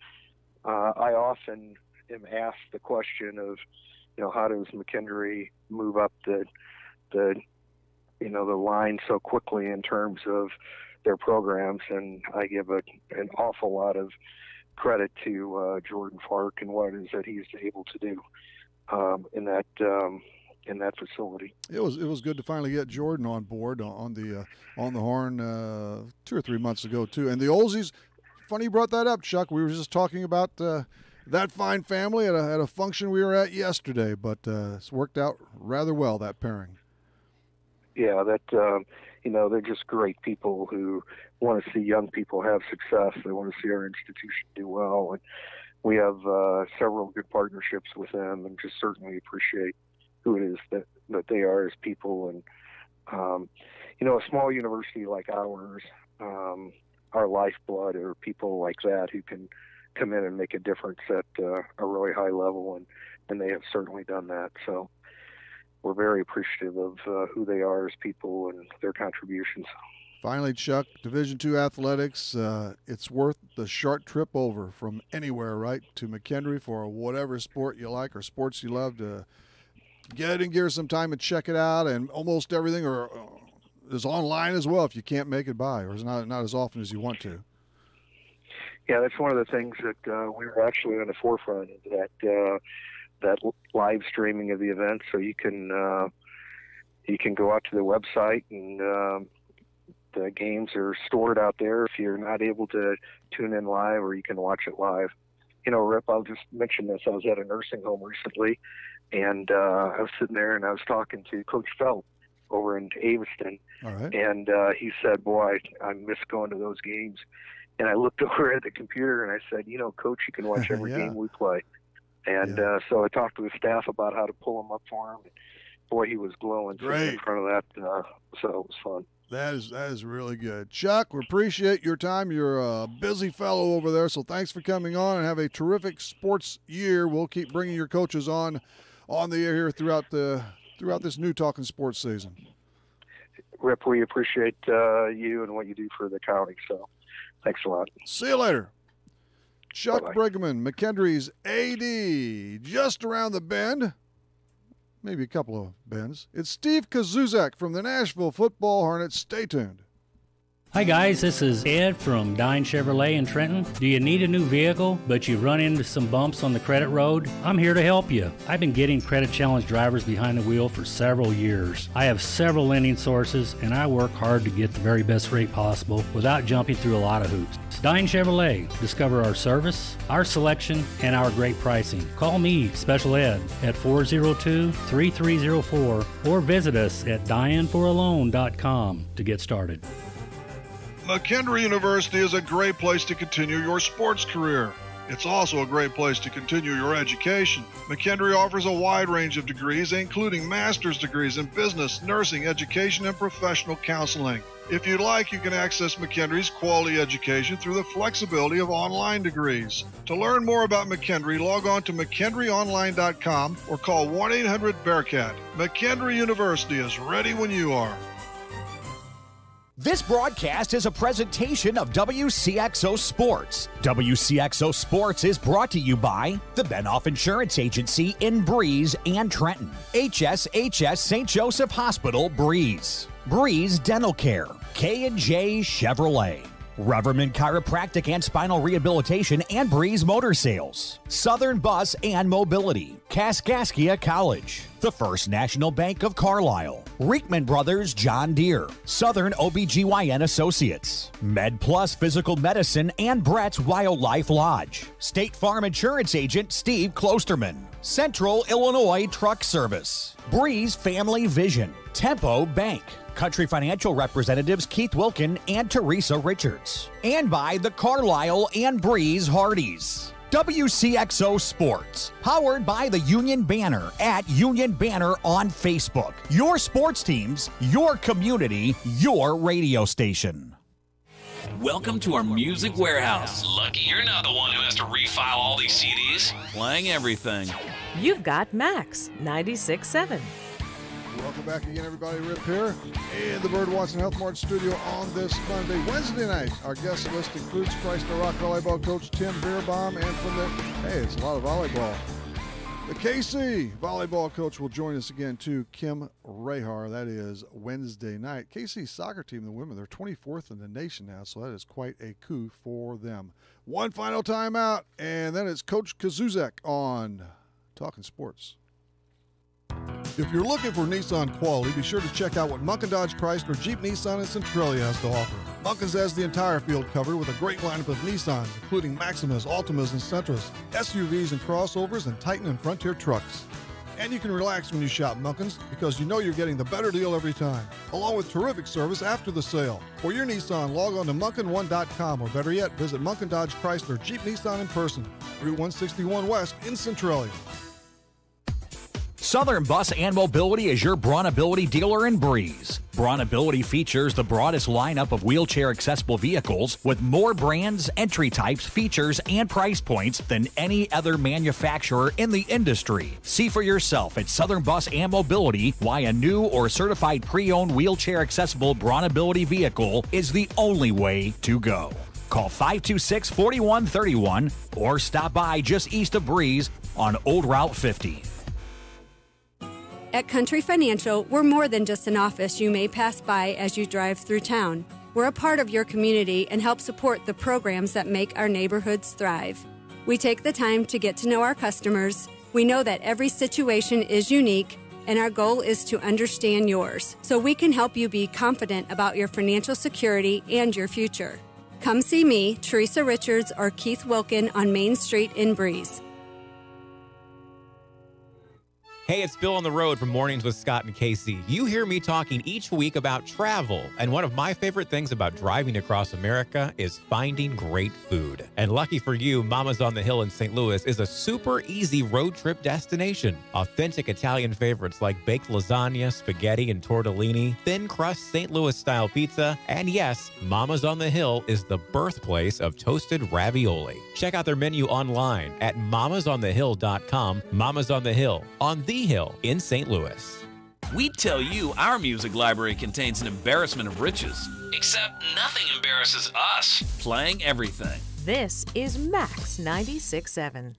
I often am asked the question of, how does McKendree move up the line so quickly in terms of their programs, and I give an awful lot of credit to Jordan Fark and what it is that he's able to do in that facility. It was good to finally get Jordan on board on the horn 2 or 3 months ago too. And the Olseys, funny you brought that up, Chuck. We were just talking about that fine family at a function we were at yesterday, but it's worked out rather well, that pairing. Yeah, they're just great people who want to see young people have success. They want to see our institution do well, and we have several good partnerships with them, and just certainly appreciate who it is that they are as people. And a small university like ours, our lifeblood are people like that who can come in and make a difference at a really high level, and they have certainly done that. So we're very appreciative of who they are as people and their contributions. Finally, Chuck, Division II athletics, it's worth the short trip over from anywhere, right, to McKendree for whatever sport you like or sports you love, to get in gear some time and check it out. And almost everything is online as well if you can't make it by, or is not as often as you want to. Yeah, that's one of the things that we were actually on the forefront of that live streaming of the event. So you can go out to the website and the games are stored out there if you're not able to tune in live, or you can watch it live. You know, Rip, I'll just mention this. I was at a nursing home recently, and I was sitting there and I was talking to Coach Felt over in Aveston. All right. And he said, boy, I miss going to those games. And I looked over at the computer and I said, you know, Coach, you can watch every Yeah. game we play. And so I talked to the staff about how to pull them up for him. And boy, he was glowing sitting in front of that. So it was fun. That is really good. Chuck, we appreciate your time. You're a busy fellow over there, so thanks for coming on, and have a terrific sports year. We'll keep bringing your coaches on the air here throughout this new Talkin' Sports season. Rip, we appreciate you and what you do for the county. So thanks a lot. See you later. Chuck Bye-bye. Brigman, McKendree's AD, just around the bend. Maybe a couple of bends. It's Steve Kazuzak from the Nashville Football Hornets. Stay tuned. Hi guys, this is Ed from Dine Chevrolet in Trenton. Do you need a new vehicle, but you run into some bumps on the credit road? I'm here to help you. I've been getting credit challenge drivers behind the wheel for several years. I have several lending sources, and I work hard to get the very best rate possible without jumping through a lot of hoops. Dine Chevrolet. Discover our service, our selection, and our great pricing. Call me, Special Ed, at 402-3304 or visit us at DianeForALoan.com to get started. McKendree University is a great place to continue your sports career. It's also a great place to continue your education. McKendree offers a wide range of degrees, including master's degrees in business, nursing, education, and professional counseling. If you'd like, you can access McKendree's quality education through the flexibility of online degrees. To learn more about McKendree, log on to McKendreeOnline.com or call 1-800-BEARCAT. McKendree University is ready when you are. This broadcast is a presentation of Wcxo Sports. Wcxo Sports is brought to you by the Benoff Insurance Agency in Breeze and Trenton, HSHS St. Joseph Hospital, Breeze, Breeze Dental Care, K&J Chevrolet, Reverman Chiropractic and Spinal Rehabilitation and Breeze Motor Sales, Southern Bus and Mobility, Kaskaskia College, the First National Bank of Carlisle, Reekman Brothers John Deere, Southern OBGYN Associates, Med Plus Physical Medicine and Brett's Wildlife Lodge, State Farm Insurance Agent Steve Klosterman, Central Illinois Truck Service, Breeze Family Vision, Tempo Bank, Country Financial representatives Keith Wilkin and Teresa Richards, and by the Carlisle and Breeze Hardys. WCXO Sports, powered by the Union Banner at Union Banner on Facebook. Your sports teams, your community, your radio station. Welcome to our music warehouse. Lucky you're not the one who has to refile all these CDs. Playing everything. You've got Max 96.7. Welcome back again, everybody. Rip here in the Bird Watson Health Mart studio on this Monday. Wednesday night, our guest list includes Chrysler Rock volleyball coach Tim Beerbaum, and from the, hey, it's a lot of volleyball. The KC volleyball coach will join us again, too, Kim Rahar. That is Wednesday night. KC's soccer team, the women, they're 24th in the nation now, so that is quite a coup for them. One final timeout, and then it's Coach Kazuzak on Talkin' Sports. If you're looking for Nissan quality, be sure to check out what Munkin Dodge Chrysler Jeep Nissan and Centralia has to offer. Munkin's has the entire field covered with a great lineup of Nissans, including Maximas, Altimas, and Sentras, SUVs and crossovers, and Titan and Frontier trucks. And you can relax when you shop Munkin's because you know you're getting the better deal every time, along with terrific service after the sale. For your Nissan, log on to Munkin1.com, or better yet, visit Munkin Dodge Chrysler Jeep Nissan in person, Route 161 West in Centralia. Southern Bus and Mobility is your Brawnability dealer in Breeze. Brawnability features the broadest lineup of wheelchair-accessible vehicles with more brands, entry types, features, and price points than any other manufacturer in the industry. See for yourself at Southern Bus and Mobility why a new or certified pre-owned wheelchair-accessible Brawnability vehicle is the only way to go. Call 526-4131 or stop by just east of Breeze on Old Route 50. At Country Financial, we're more than just an office you may pass by as you drive through town. We're a part of your community and help support the programs that make our neighborhoods thrive. We take the time to get to know our customers. We know that every situation is unique, and our goal is to understand yours so we can help you be confident about your financial security and your future. Come see me, Teresa Richards, or Keith Wilkin on Main Street in Breeze. Hey, it's Bill on the road from Mornings with Scott and Casey. You hear me talking each week about travel, and one of my favorite things about driving across America is finding great food. And lucky for you, Mama's on the Hill in St. Louis is a super easy road trip destination. Authentic Italian favorites like baked lasagna, spaghetti, and tortellini, thin crust St. Louis style pizza, and yes, Mama's on the Hill is the birthplace of toasted ravioli. Check out their menu online at mamasonthehill.com. Mama's on the Hill, on the Hill in St. Louis. We tell you our music library contains an embarrassment of riches. Except nothing embarrasses us. Playing everything. This is Max 96.7.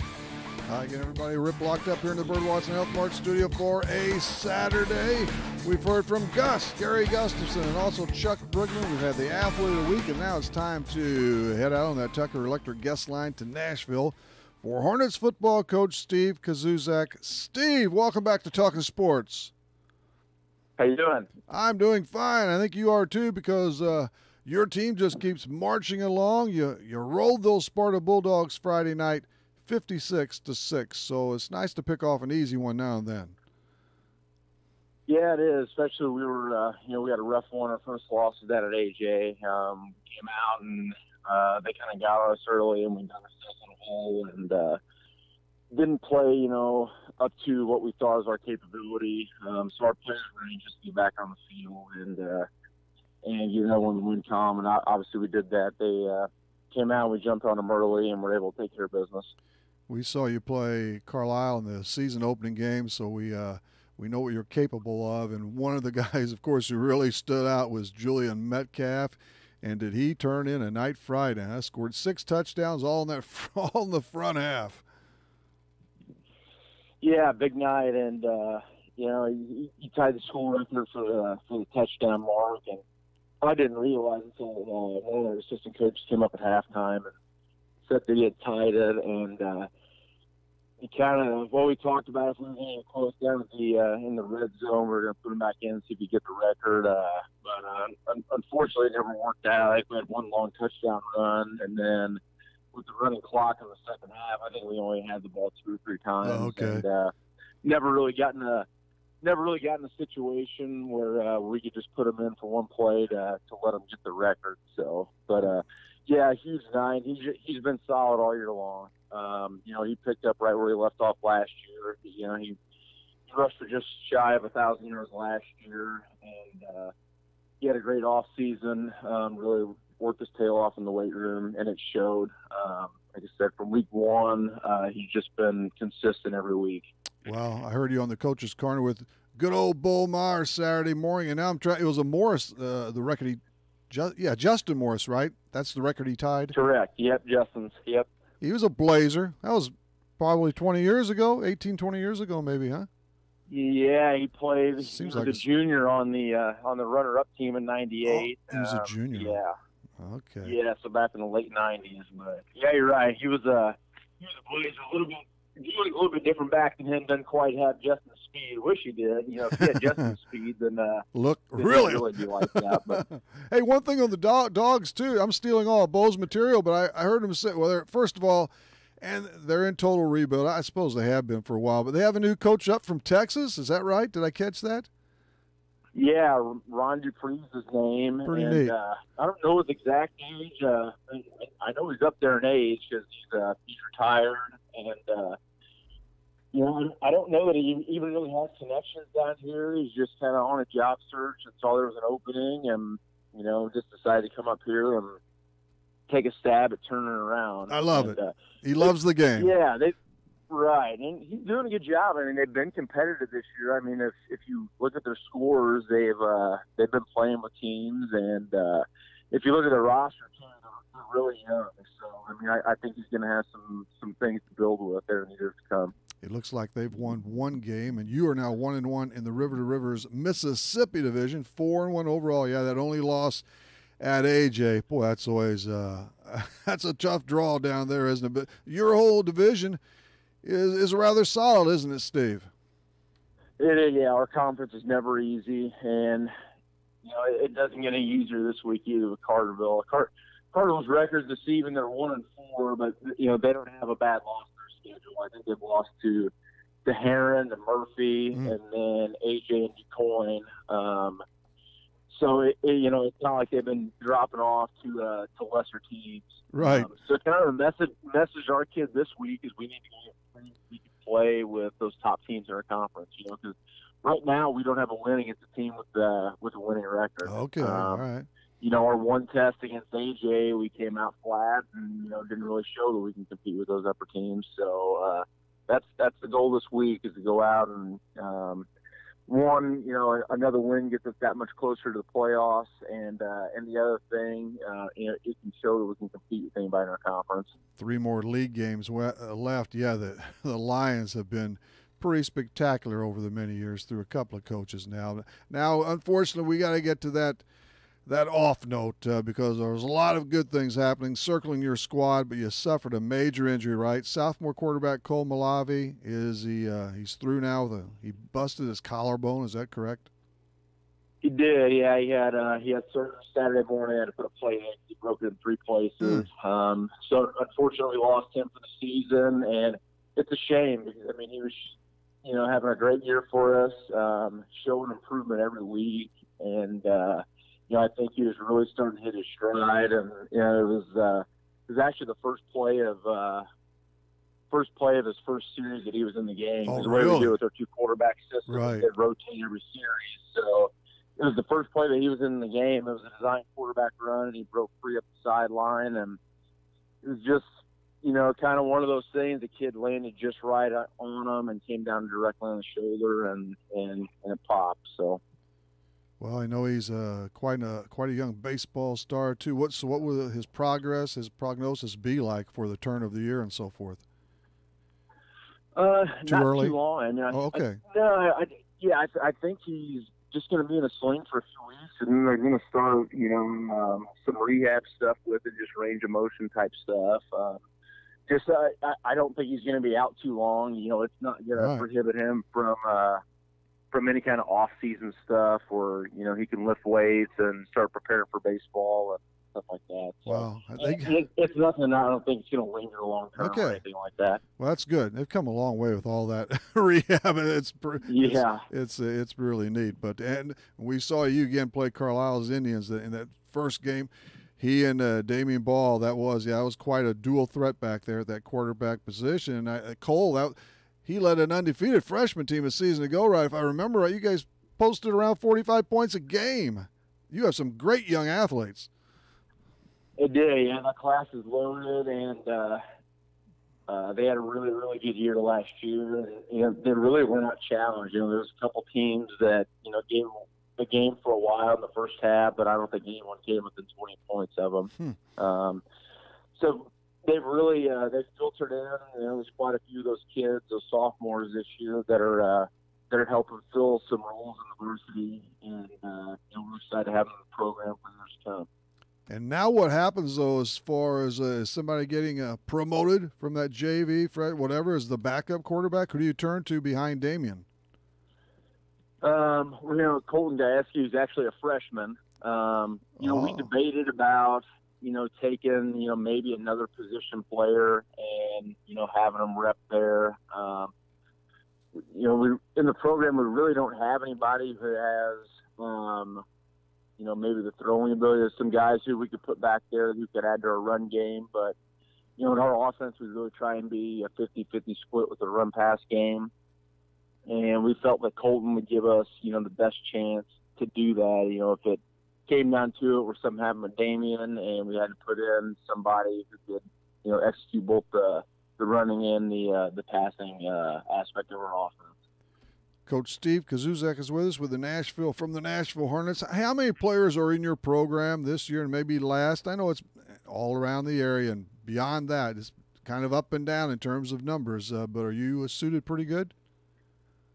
Hi again, everybody. Rip locked up here in the Bird Watson Health Mart studio for a Saturday. We've heard from Gary Gustafson, and also Chuck Brugman. We've had the Athlete of the Week, and now it's time to head out on that Tucker Electric guest line to Nashville for Hornets football coach Steve Kazuzak. Steve, welcome back to Talkin' Sports. How you doing? I'm doing fine. I think you are too, because your team just keeps marching along. You rolled those Sparta Bulldogs Friday night, 56-6. So it's nice to pick off an easy one now and then. Yeah, it is. Especially we were, we had a rough one. Our first loss was that at AJ. Came out and they kind of got us early, and we got ourselves in a hole and didn't play, up to what we thought was our capability. So our players were anxious to get back on the field, and when the win come, and obviously we did that. They came out, we jumped on them early, and were able to take care of business. We saw you play Carlisle in the season opening game, so we know what you're capable of. And one of the guys, of course, who really stood out was Julian Metcalf. And did he turn in a night Friday? I scored 6 touchdowns all in the front half. Yeah, big night, and he tied the score record for the touchdown mark. And I didn't realize until one of the assistant coaches came up at halftime and said that he had tied it. And he kind of we talked about if we were going to close down in the red zone, we were going to put him back in and see if he could get the record. But unfortunately, it never worked out. I think we had one long touchdown run, and then with the running clock in the second half, I think we only had the ball 2 or 3 times. Oh, okay. And never really got in a situation where we could just put him in for one play to let him get the record. So, but yeah, huge night. He's been solid all year long. He picked up right where he left off last year. He rushed for just shy of 1,000 yards last year, and he had a great off season. Really worked his tail off in the weight room, and it showed. Like I said, from week 1, he's just been consistent every week. Well, I heard you on the Coach's Corner with good old Bull Myers Saturday morning, and now I'm trying. It was a Morris, the record Justin Morris, right? That's the record he tied. Correct. Yep, Justin's. Yep. He was a Blazer. That was probably 20 years ago, 18, 20 years ago, maybe, huh? Yeah, he played. Seems he was like a junior on the runner-up team in '98. Oh, he was a junior. Yeah. Okay. Yeah, so back in the late '90s. But yeah, you're right. He was a Blazer, a little bit different back than him. Doesn't quite have Justin's speed. Wish he did. If he had Justin's speed, then really be like that. But hey, one thing on the dogs too. I'm stealing all of Bo's material, but I heard him say, well, first of all, and they're in total rebuild. I suppose they have been for a while, but they have a new coach up from Texas. Is that right? Did I catch that? Yeah, Ron Dupree's his name. Pretty neat. I don't know his exact age. I know he's up there in age because he's retired, and I don't know that he even really has connections down here. He's just kind of on a job search and saw there was an opening, and just decided to come up here and take a stab at turning it around. I love it. He loves the game. Yeah, right, and he's doing a good job. I mean, they've been competitive this year. I mean, if you look at their scores, they've been playing with teams, and if you look at their roster too, they're really young. So I mean, I think he's going to have some things to build with there in the years to come. It looks like they've won one game, and you are now 1-1 in the River to Rivers Mississippi division, 4-1 overall. Yeah, that only loss at AJ. Boy, that's always that's a tough draw down there, isn't it? But your whole division is rather solid, isn't it, Steve? Yeah, our conference is never easy, and it doesn't get any easier this week either with Carterville. Cardinals' record's deceiving. They're 1-4, but they don't have a bad loss in their schedule. I think they've lost to Heron, to Murphy, and then AJ and DuQuoin. So it's not like they've been dropping off to lesser teams. Right. So kind of a message our kids this week is we need to we can play with those top teams in our conference. Because right now we don't have a win against a team with a winning record. Okay. All right. Our one test against AJ, we came out flat and didn't really show that we can compete with those upper teams. So that's the goal this week, is to go out and another win gets us that much closer to the playoffs, and the other thing, it can show that we can compete with anybody in our conference. 3 more league games left. Yeah, the Lions have been pretty spectacular over the many years through a couple of coaches now. Now, unfortunately, we got to get to that off note because there's a lot of good things happening circling your squad, but you suffered a major injury, right? Sophomore quarterback Cole Malavi, he's through now. He busted his collarbone. Is that correct? He did, yeah. He had surgery Saturday morning. Had to put a plate in. He broke it in 3 places. So unfortunately, lost him for the season, and it's a shame because he was, having a great year for us, showing improvement every week, and I think he was really starting to hit his stride, and it was actually the first play of his first series that he was in the game. Oh, the way really? we do with our 2 quarterback system, Right. they rotate every series. So it was the first play that he was in the game. It was a design quarterback run, and he broke free up the sideline, and it was just kind of one of those things. The kid landed just right on him and came down directly on the shoulder, and it popped. So. Well, I know he's quite a young baseball star too. What will his prognosis be like for the turn of the year and so forth? Not early? too long. Okay. I think he's just going to be in a sling for a few weeks, and then they're going to start, some rehab stuff with it, just range of motion type stuff. I don't think he's going to be out too long. It's not going to prohibit him from any kind of off-season stuff, or he can lift weights and start preparing for baseball and stuff like that. So Wow, it's nothing. I don't think it's going to linger long term or anything like that. Well, that's good. They've come a long way with all that rehab. It's really neat. And we saw you again play Carlisle's Indians in that first game. He and Damian Ball. That was quite a dual threat back there at that quarterback position. Cole, he led an undefeated freshman team a season ago, right? If I remember right, you guys posted around 45 points a game. You have some great young athletes. It did, yeah. The class is loaded, and they had a really, really good year last year. They really were not challenged. There was a couple teams that gave the game for a while in the first half, but I don't think anyone came within 20 points of them. So they've really they've filtered in. There's quite a few of those kids, those sophomores this year that are helping fill some roles in the varsity, and we're excited to have them in the program for years to come. And now what happens, though, as far as somebody getting promoted from that JV, whatever, is the backup quarterback? Who do you turn to behind Damian? Colton Gajewski is actually a freshman. We debated about, taking, maybe another position player and, having him rep there. We in the program, we really don't have anybody who has, maybe the throwing ability. There's some guys who we could put back there who could add to our run game. But, in our offense, we really try and be a 50-50 split with the run-pass game. And we felt that Colton would give us, the best chance to do that. If it came down to it, where something happened with Damian and we had to put in somebody who could, execute both the running and the passing aspect of our offense. Coach Steve Kazuzak is with us from the Nashville Hornets. How many players are in your program this year and maybe last? I know it's all around the area and beyond that. It's kind of up and down in terms of numbers, but are you suited pretty good?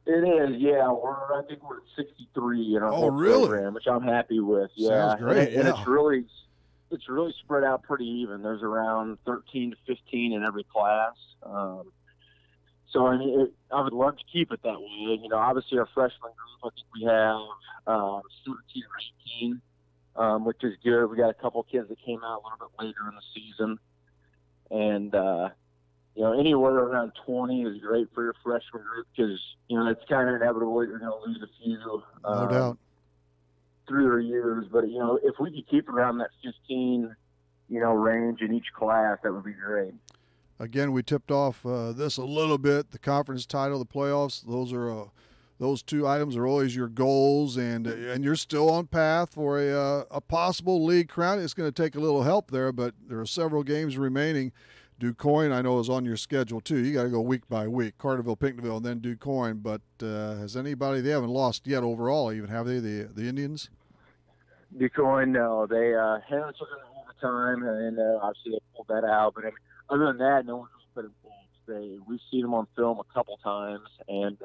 It is, yeah. I think we're at 63 in our whole really? program, which I'm happy with. Yeah, sounds great. And it's really spread out pretty even. There's around 13 to 15 in every class. So I mean, I would love to keep it that way. You know, obviously our freshman group, I think we have 17 or 18, which is good. We got a couple kids that came out a little bit later in the season, and you know, anywhere around 20 is great for your freshman group because you know it's kind of inevitable that you're going to lose a few. No doubt. Through their years, but you know, if we could keep around that 15, you know, range in each class, that would be great. Again, we tipped off this a little bit. The conference title, the playoffs, those two items are always your goals, and you're still on path for a possible league crown. It's going to take a little help there, but there are several games remaining. DuQuoin, I know, is on your schedule too. You got to go week by week. Carterville, Pinckneyville, and then DuQuoin. But has anybody? They haven't lost yet overall, even have they? The Indians. DuQuoin, no, they haven't took it overtime, and obviously they pulled that out. But I mean, other than that, no one's really put in points. We've seen them on film a couple times, and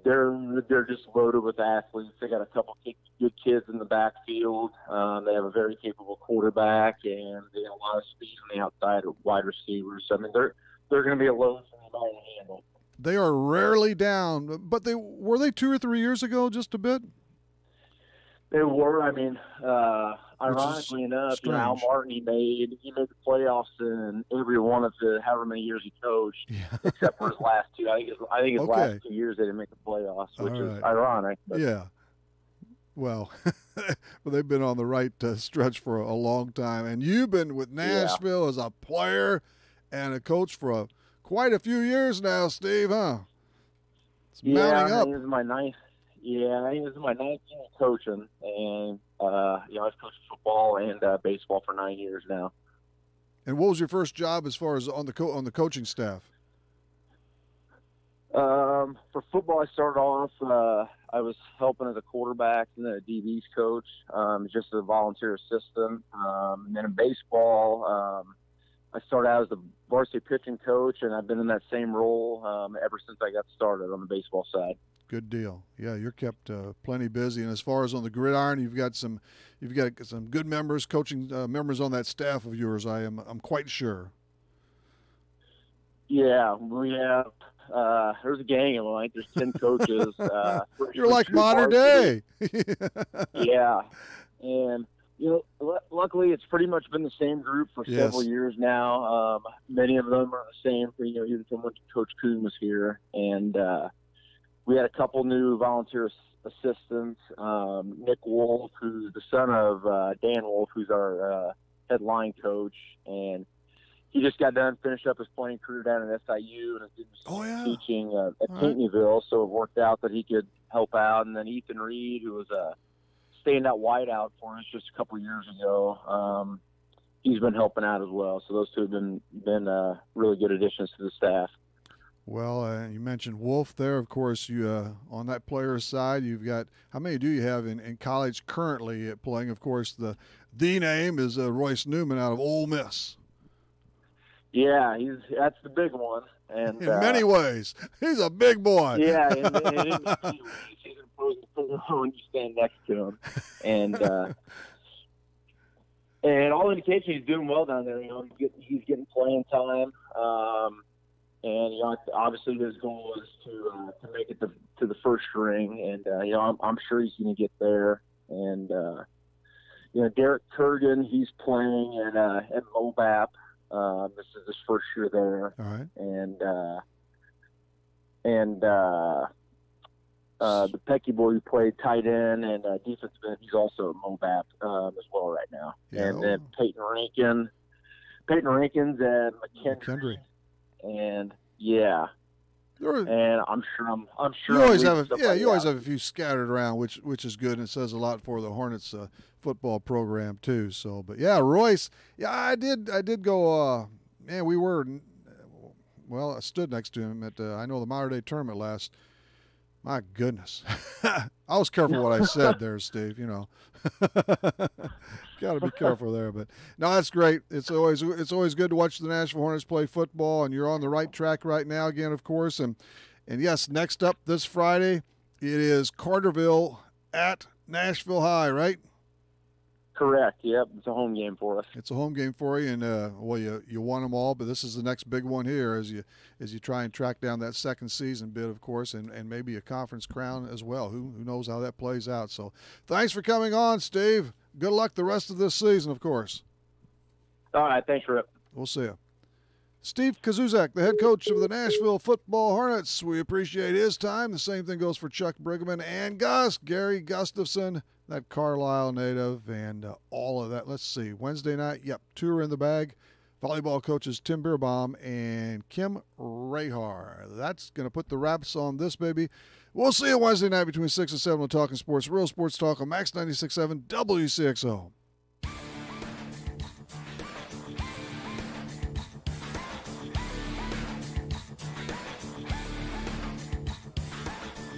they're just loaded with athletes. They got a couple good kids in the backfield. They have a very capable quarterback, and they have a lot of speed on the outside of wide receivers. So, I mean, they're going to be a load for anybody to handle. They are rarely down, but were they 2 or 3 years ago, just a bit? They were. I mean, ironically enough, you know, Al Martin, he made the playoffs in every one of the however many years he coached, except for his last two. I think his last 2 years they didn't make the playoffs, which is ironic. But. Yeah. Well, they've been on the right stretch for a long time, and you've been with Nashville as a player and a coach for quite a few years now, Steve. Huh? It's mounting up. This is my ninth. Yeah, I think this is my 19th year coaching, and you know, I've coached football and baseball for 9 years now. And what was your first job as far as on the coaching staff? For football, I started off. I was helping as a quarterback and then a DB's coach, just as a volunteer assistant. And then in baseball, I started out as the varsity pitching coach, and I've been in that same role ever since I got started on the baseball side. Good deal. Yeah, you're kept plenty busy. And as far as on the gridiron, you've got some good members, coaching members on that staff of yours. I'm quite sure. Yeah, we have. There's a gang of them. Like there's 10 coaches. You're like modern day. Yeah, and you know, luckily it's pretty much been the same group for several years now. Many of them are the same. You know, even from when Coach Kuhn was here, and we had a couple new volunteer assistants. Nick Wolf, who's the son of Dan Wolf, who's our head line coach, and he just got done, finished up his playing career down at SIU and is doing teaching at Pinckneyville, so it worked out that he could help out. And then Ethan Reed, who was a standout wideout for us just a couple years ago, he's been helping out as well. So those two have been really good additions to the staff. Well, you mentioned Wolf there. Of course, you on that player's side, you've got how many do you have in college currently playing? Of course, the name is Royce Newman out of Ole Miss. Yeah, that's the big one, and in many ways, he's a big boy. Yeah, in many ways, he's imposing when you stand next to him, and all indications he's doing well down there. You know, he's getting playing time. And you know, obviously his goal is to make it to the first string, and you know, I'm sure he's going to get there. And you know, Derek Kurgan, he's playing at MOBAP. This is his first year there. All right. And the Pecky boy who played tight end and defensive end, he's also at MOBAP as well right now. Yeah, and then Peyton Rankin's at McKendree. And and I'm sure you always have you always have a few scattered around, which is good, and it says a lot for the Hornets football program too. So, but yeah, Royce, I did go. Man, we were I stood next to him at I know the Modern Day tournament last. My goodness, I was careful what I said there, Steve. You know, got to be careful there. But no, that's great. It's always good to watch the Nashville Hornets play football, and you're on the right track right now again, of course. And yes, next up this Friday, it is Carterville at Nashville High, right? Correct. Yep, it's a home game for us. It's a home game for you, and well, you won them all, but this is the next big one here as you try and track down that second season bid, of course, and maybe a conference crown as well. Who knows how that plays out? So, thanks for coming on, Steve. Good luck the rest of this season, of course. All right, thanks, Rip. We'll see you. Steve Kazuzak, the head coach of the Nashville Football Hornets. We appreciate his time. The same thing goes for Chuck Brigham and Gary Gustafson, that Carlisle native, and all of that. Let's see. Wednesday night, yep, 2 are in the bag. Volleyball coaches Tim Beerbaum and Kim Rahar. That's going to put the wraps on this baby. We'll see you Wednesday night between 6 and 7 on Talking Sports, Real Sports Talk on Max 96.7 WCXO.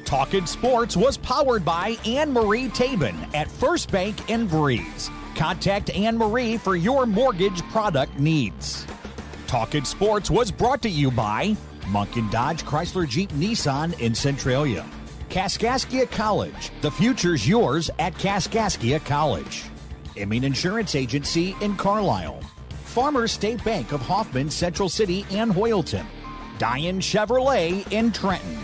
Talkin' Sports was powered by Anne-Marie Tabin at First Bank in Breeze. Contact Anne-Marie for your mortgage product needs. Talkin' Sports was brought to you by Munkin Dodge Chrysler Jeep Nissan in Centralia. Kaskaskia College. The future's yours at Kaskaskia College. Emin Insurance Agency in Carlisle. Farmers State Bank of Hoffman, Central City and Hoyleton. Diane Chevrolet in Trenton.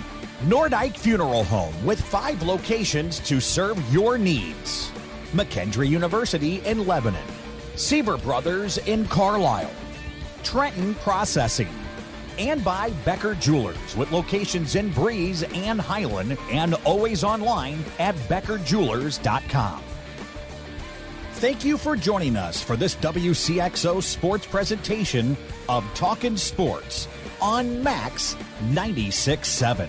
Nordike Funeral Home with 5 locations to serve your needs. McKendree University in Lebanon. Seaver Brothers in Carlisle. Trenton Processing. And by Becker Jewelers with locations in Breeze and Highland and always online at beckerjewelers.com. Thank you for joining us for this WCXO sports presentation of Talkin' Sports on Max 96.7.